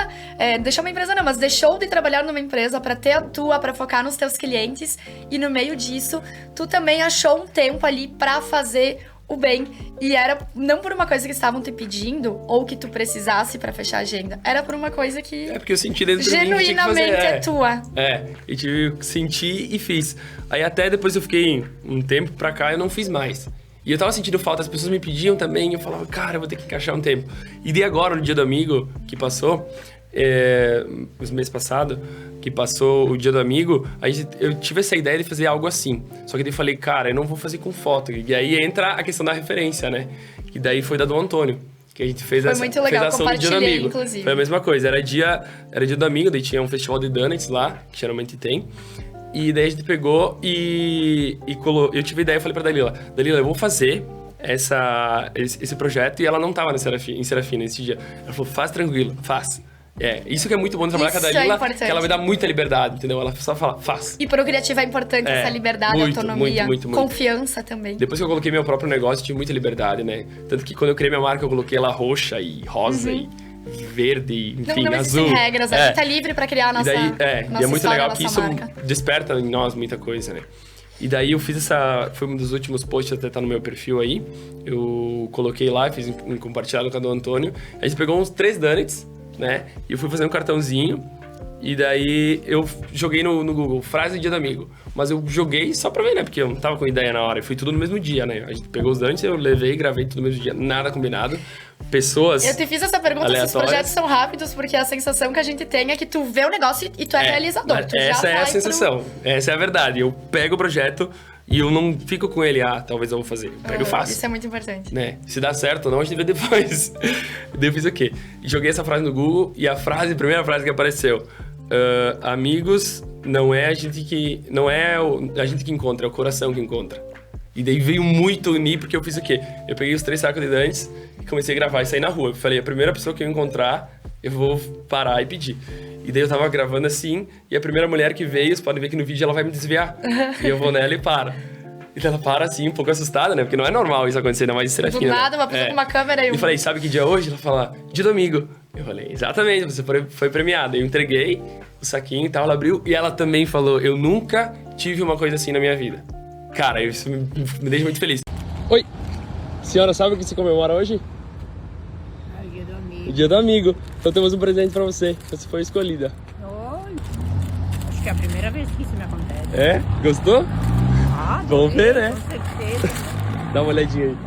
mas deixou de trabalhar numa empresa para ter a tua, para focar nos teus clientes, e no meio disso, tu também achou um tempo ali para fazer o bem. E era não por uma coisa que estavam te pedindo ou que tu precisasse pra fechar a agenda. Era por uma coisa que... porque eu senti dentro de mim que genuinamente tinha que fazer. é tua. E tive que sentir e fiz. Aí até depois eu fiquei um tempo pra cá e eu não fiz mais. E eu tava sentindo falta, as pessoas me pediam também, e eu falava, cara, eu vou ter que encaixar um tempo. E de agora, no Dia do Amigo, que passou, os meses passados, que passou o Dia do Amigo, eu tive essa ideia de fazer algo assim. Só que daí eu falei, cara, eu não vou fazer com foto. E aí entra a questão da referência, né? Que daí foi da do Antônio. Que a gente fez Foi muito legal, fez a ação do Dia do Amigo. Inclusive. Foi a mesma coisa, era dia do amigo, daí tinha um festival de donuts lá, que geralmente tem. E daí a gente pegou eu tive a ideia, eu falei pra Dalila, eu vou fazer esse projeto, e ela não tava em Serafina esse dia. Ela falou, faz tranquilo, faz. Isso que é muito bom de trabalhar com a Dalila, que ela me dá muita liberdade, entendeu? Ela só fala, faz. E pro criativo é importante essa liberdade, muito, autonomia, muito. confiança também. Depois que eu coloquei meu próprio negócio, eu tive muita liberdade, né? Tanto que quando eu criei minha marca, eu coloquei ela roxa e rosa e verde, enfim, não azul. Existem regras, a gente tá livre pra criar a nossa nossa e é muito história, legal que isso marca. Desperta em nós muita coisa, né? E daí eu fiz foi um dos últimos posts, até tá no meu perfil aí. Eu coloquei lá, fiz um compartilhado com a do Antônio. A gente pegou uns 3 donuts, né? E eu fui fazer um cartãozinho. E daí eu joguei no Google, frase do Dia do Amigo. Mas eu joguei só pra ver, né? Porque eu não tava com ideia na hora. E foi tudo no mesmo dia, né? A gente pegou os donuts, eu levei, gravei tudo no mesmo dia. Nada combinado. Pessoas Eu te fiz essa pergunta se os projetos são rápidos, porque a sensação que a gente tem é que tu vê o negócio e tu é realizador. Tu essa já é a sensação. Essa é a verdade. Eu pego o projeto e eu não fico com ele, talvez eu vou fazer. Eu pego e faço. Isso é muito importante. Né? Se dá certo ou não, a gente vê depois. Daí eu fiz o quê? Joguei essa frase no Google e a primeira frase que apareceu... amigos não é a gente que encontra, é o coração que encontra. E daí veio muito unir, porque eu fiz o quê? Eu peguei os 3 sacos de donuts e comecei a gravar e sair na rua. Eu falei, a primeira pessoa que eu encontrar, eu vou parar e pedir. E daí eu tava gravando assim, e a primeira mulher que veio, vocês podem ver que no vídeo ela vai me desviar. E eu vou nela e paro. E ela para assim, um pouco assustada, né? Porque não é normal isso acontecer, ainda mais em Serafina. Do nada, uma pessoa com uma câmera e Eu falei, sabe que dia é hoje? Ela fala, dia do amigo. Eu falei, exatamente, você foi premiada. Eu entreguei o saquinho e tal, ela abriu. E ela também falou, eu nunca tive uma coisa assim na minha vida. Cara, isso me deixa muito feliz. Oi, senhora, sabe o que se comemora hoje? Dia do amigo. O dia do amigo. Então temos um presente pra você. Você foi escolhida. Acho que é a primeira vez que isso me acontece. É? Gostou? Vamos ver, né? Com certeza. Dá uma olhadinha aí.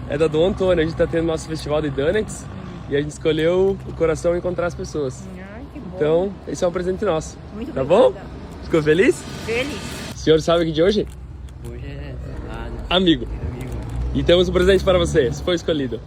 É da Dom Antônio. A gente tá tendo nosso festival de donuts e a gente escolheu o coração encontrar as pessoas. Que bom. Então, esse é um presente nosso. Muito tá obrigada. bom? Ficou feliz? Feliz. O senhor sabe que dia é hoje? Hoje é Amigo. E temos um presente para você. Você foi escolhido.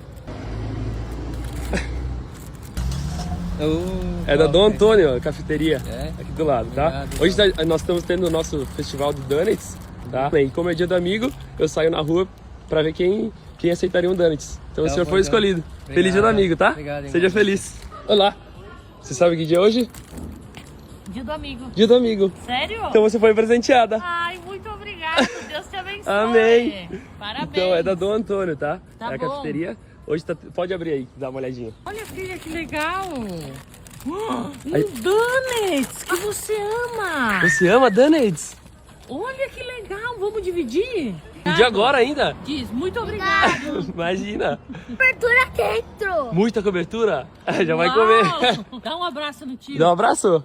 É da Dom Antônio, a cafeteria, aqui do lado, tá? Hoje nós estamos tendo o nosso festival de donuts, tá? E como é dia do amigo, eu saio na rua para ver quem aceitaria um donuts. Então o senhor foi escolhido. Obrigado. Feliz dia do amigo, tá? Obrigado, Seja feliz. Olá. Você sabe que dia é hoje? Dia do amigo. Dia do amigo. Sério? Então você foi presenteada. Ai, muito obrigada. Deus te abençoe. Amém. Parabéns. Então é da Dom Antônio, tá? Tá é a bom. cafeteria. Hoje pode abrir aí, dá uma olhadinha. Olha, filha, que legal. Donuts, que você ama. Você ama donuts? Olha que legal, vamos dividir? De agora ainda? Diz, muito obrigado. Imagina. Cobertura dentro. Muita cobertura? Já vai Uau. comer. Dá um abraço no tio. Dá um abraço.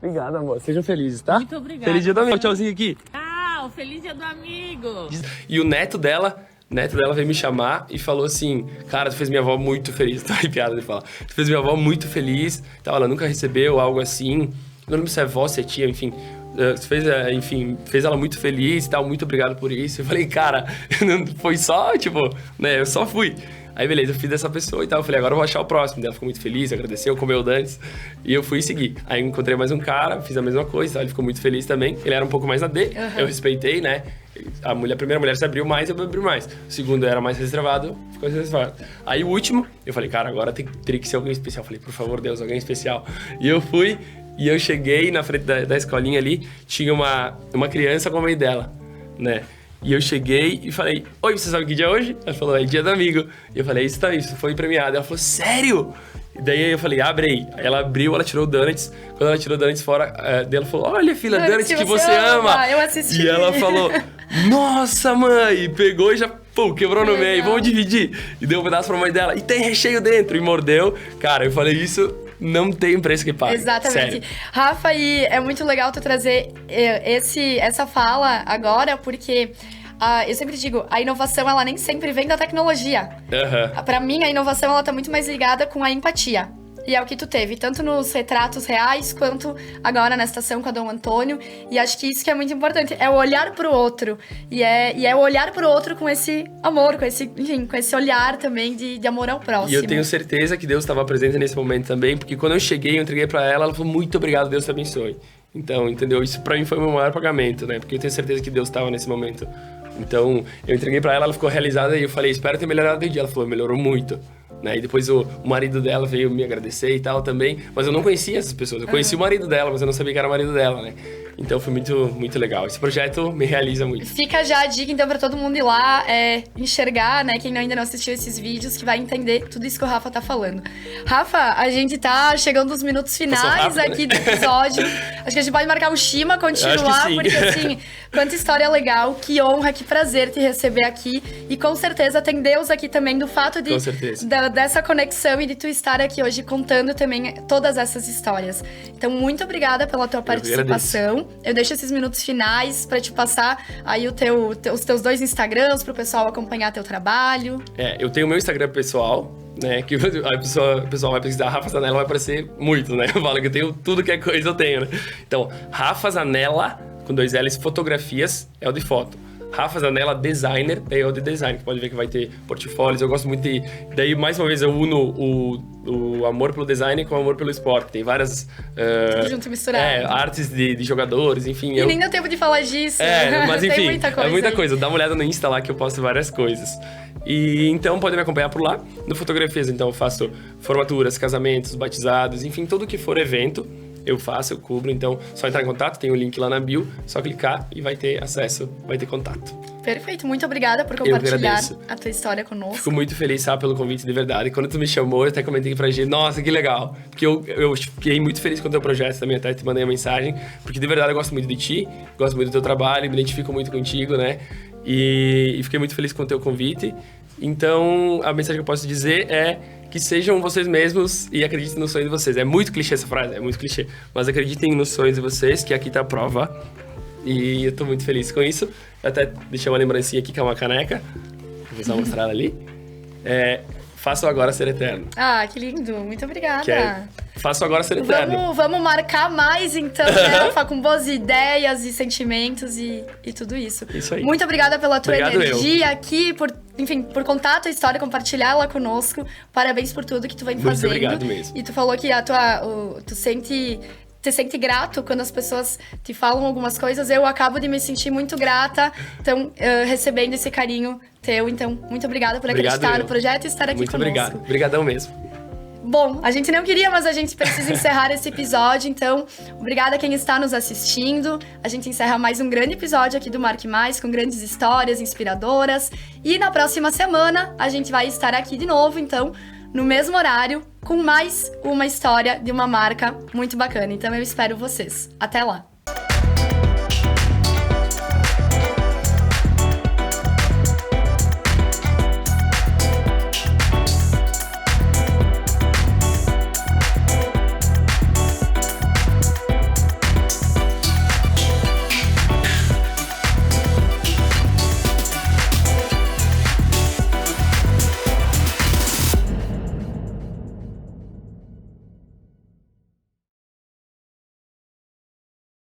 Obrigado, amor. Sejam felizes, tá? Muito obrigada. Feliz dia do amigo. Tchauzinho aqui. Tchau, feliz dia do amigo. E o neto dela veio me chamar e falou assim, cara, tu fez minha avó muito feliz. Tô arrepiado de falar. Tu fez minha avó muito feliz. Então, ela nunca recebeu algo assim. Eu não lembro se é avó, se é tia, enfim. Fez ela muito feliz e tal. Muito obrigado por isso. Eu falei, cara, foi só, tipo, né? Eu só fui. Aí, beleza, eu fiz dessa pessoa e tal. Eu falei, agora eu vou achar o próximo. Ela ficou muito feliz, agradeceu, comeu antes. E eu fui seguir. Aí, encontrei mais um cara, fiz a mesma coisa. Tá? Ele ficou muito feliz também. Ele era um pouco mais na dele. Eu respeitei, né? A primeira mulher se abriu mais, eu abri mais. O segundo era mais reservado, ficou reservado. Aí, o último, eu falei, cara, agora teria que ser alguém especial. Eu falei, por favor, Deus, alguém especial. E eu fui, e eu cheguei na frente da escolinha ali, tinha uma criança com a mãe dela, né? E eu cheguei e falei, oi, você sabe que dia é hoje? Ela falou, é dia do amigo. E eu falei, isso foi premiado. Ela falou, sério? E daí eu falei, abre aí. Aí ela abriu, ela tirou o donuts. Quando ela tirou o donuts fora, ela falou, olha, filha, donuts que você ama. Eu assisti. E ela falou, nossa, mãe. E pegou e já, quebrou no meio. Vamos dividir. E deu um pedaço pra mãe dela. E tem recheio dentro. E mordeu. Cara, eu falei, isso não tem preço que pague. Exatamente. Sério. Rafa, e é muito legal tu trazer essa fala agora, porque eu sempre digo, a inovação, ela nem sempre vem da tecnologia. Pra mim, a inovação, ela tá muito mais ligada com a empatia. E é o que tu teve, tanto nos retratos reais, quanto agora na estação com a Dom Antônio. E acho que isso que é muito importante, é o olhar pro outro. E é o olhar pro outro com esse amor, com esse olhar também de amor ao próximo. E eu tenho certeza que Deus estava presente nesse momento também, porque quando eu cheguei, eu entreguei pra ela falou, muito obrigado, Deus te abençoe. Então, entendeu? Isso pra mim foi o meu maior pagamento, né? Porque eu tenho certeza que Deus estava nesse momento. Então, eu entreguei pra ela ficou realizada e eu falei, espero ter melhorado o dia. Ela falou, melhorou muito. Né? E depois o marido dela veio me agradecer e tal também, mas eu não conhecia essas pessoas. Eu conheci o marido dela, mas eu não sabia que era o marido dela, né? Então foi muito, muito legal. Esse projeto me realiza muito. Fica já a dica, então, pra todo mundo ir lá enxergar, né? Quem ainda não assistiu esses vídeos, que vai entender tudo isso que o Rafa tá falando. Rafa, a gente tá chegando nos minutos finais aqui do episódio. Acho que a gente pode marcar um Shima, continuar, porque assim, quanta história legal, que honra, que prazer te receber aqui. E com certeza tem Deus aqui também, do fato dessa conexão e de tu estar aqui hoje contando também todas essas histórias. Então, muito obrigada pela tua participação. Eu deixo esses minutos finais pra te passar aí os teus 2 Instagrams pro pessoal acompanhar teu trabalho. Eu tenho o meu Instagram pessoal, né? Que o pessoal vai pesquisar Rafa Zanella, vai aparecer muito, né? Eu falo que eu tenho tudo que é coisa, eu tenho, né? Então, Rafa Zanella, com 2 L's, fotografias, é o de foto. Rafa Zanella Designer, daí é o de design, que pode ver que vai ter portfólios. Eu gosto muito de... Daí, mais uma vez, eu uno o amor pelo design com o amor pelo esporte. Tem várias... junto e misturado. Artes de jogadores, enfim. E nem deu tempo de falar disso. Mas enfim, tem muita coisa é muita coisa. Dá uma olhada no Insta lá que eu posto várias coisas. E então, podem me acompanhar por lá. No Fotografias, então, eu faço formaturas, casamentos, batizados, enfim, tudo que for evento. eu faço, eu cubro. Então, só entrar em contato, tem o link lá na bio, só clicar e vai ter acesso, vai ter contato. Perfeito, muito obrigada por Eu compartilhar agradeço. a tua história conosco. Fico muito feliz, sabe, pelo convite de verdade. Quando tu me chamou, eu até comentei pra gente, nossa, que legal. Porque eu fiquei muito feliz com o teu projeto também, até te mandei a mensagem. Porque de verdade eu gosto muito de ti, gosto muito do teu trabalho, me identifico muito contigo, né? E fiquei muito feliz com o teu convite. Então, a mensagem que eu posso dizer é que sejam vocês mesmos e acreditem no sonho de vocês. É muito clichê essa frase, é muito clichê. Mas acreditem nos sonhos de vocês, que aqui tá a prova. E eu tô muito feliz com isso. Eu até deixei uma lembrancinha aqui, que é uma caneca. Vou só mostrar ela ali. Faço agora ser eterno. Ah, que lindo. Muito obrigada. Faço agora ser eterno. Vamos marcar mais, então, né? Com boas ideias e sentimentos e tudo isso. Isso aí. Muito obrigada pela tua Obrigado energia aqui, por contar a tua história, compartilhar ela conosco. Parabéns por tudo que tu vem fazendo. Muito obrigado mesmo. E tu falou que tu se sente grato quando as pessoas te falam algumas coisas. Eu acabo de me sentir muito grata, então, recebendo esse carinho teu. Então, muito obrigada por acreditar no projeto e estar aqui muito conosco. Muito obrigado. Obrigadão mesmo. Bom, a gente não queria, mas a gente precisa encerrar esse episódio. Então, obrigada a quem está nos assistindo. A gente encerra mais um grande episódio aqui do Marque Mais, com grandes histórias inspiradoras. E na próxima semana, a gente vai estar aqui de novo, então, no mesmo horário, com mais uma história de uma marca muito bacana. Então eu espero vocês. Até lá!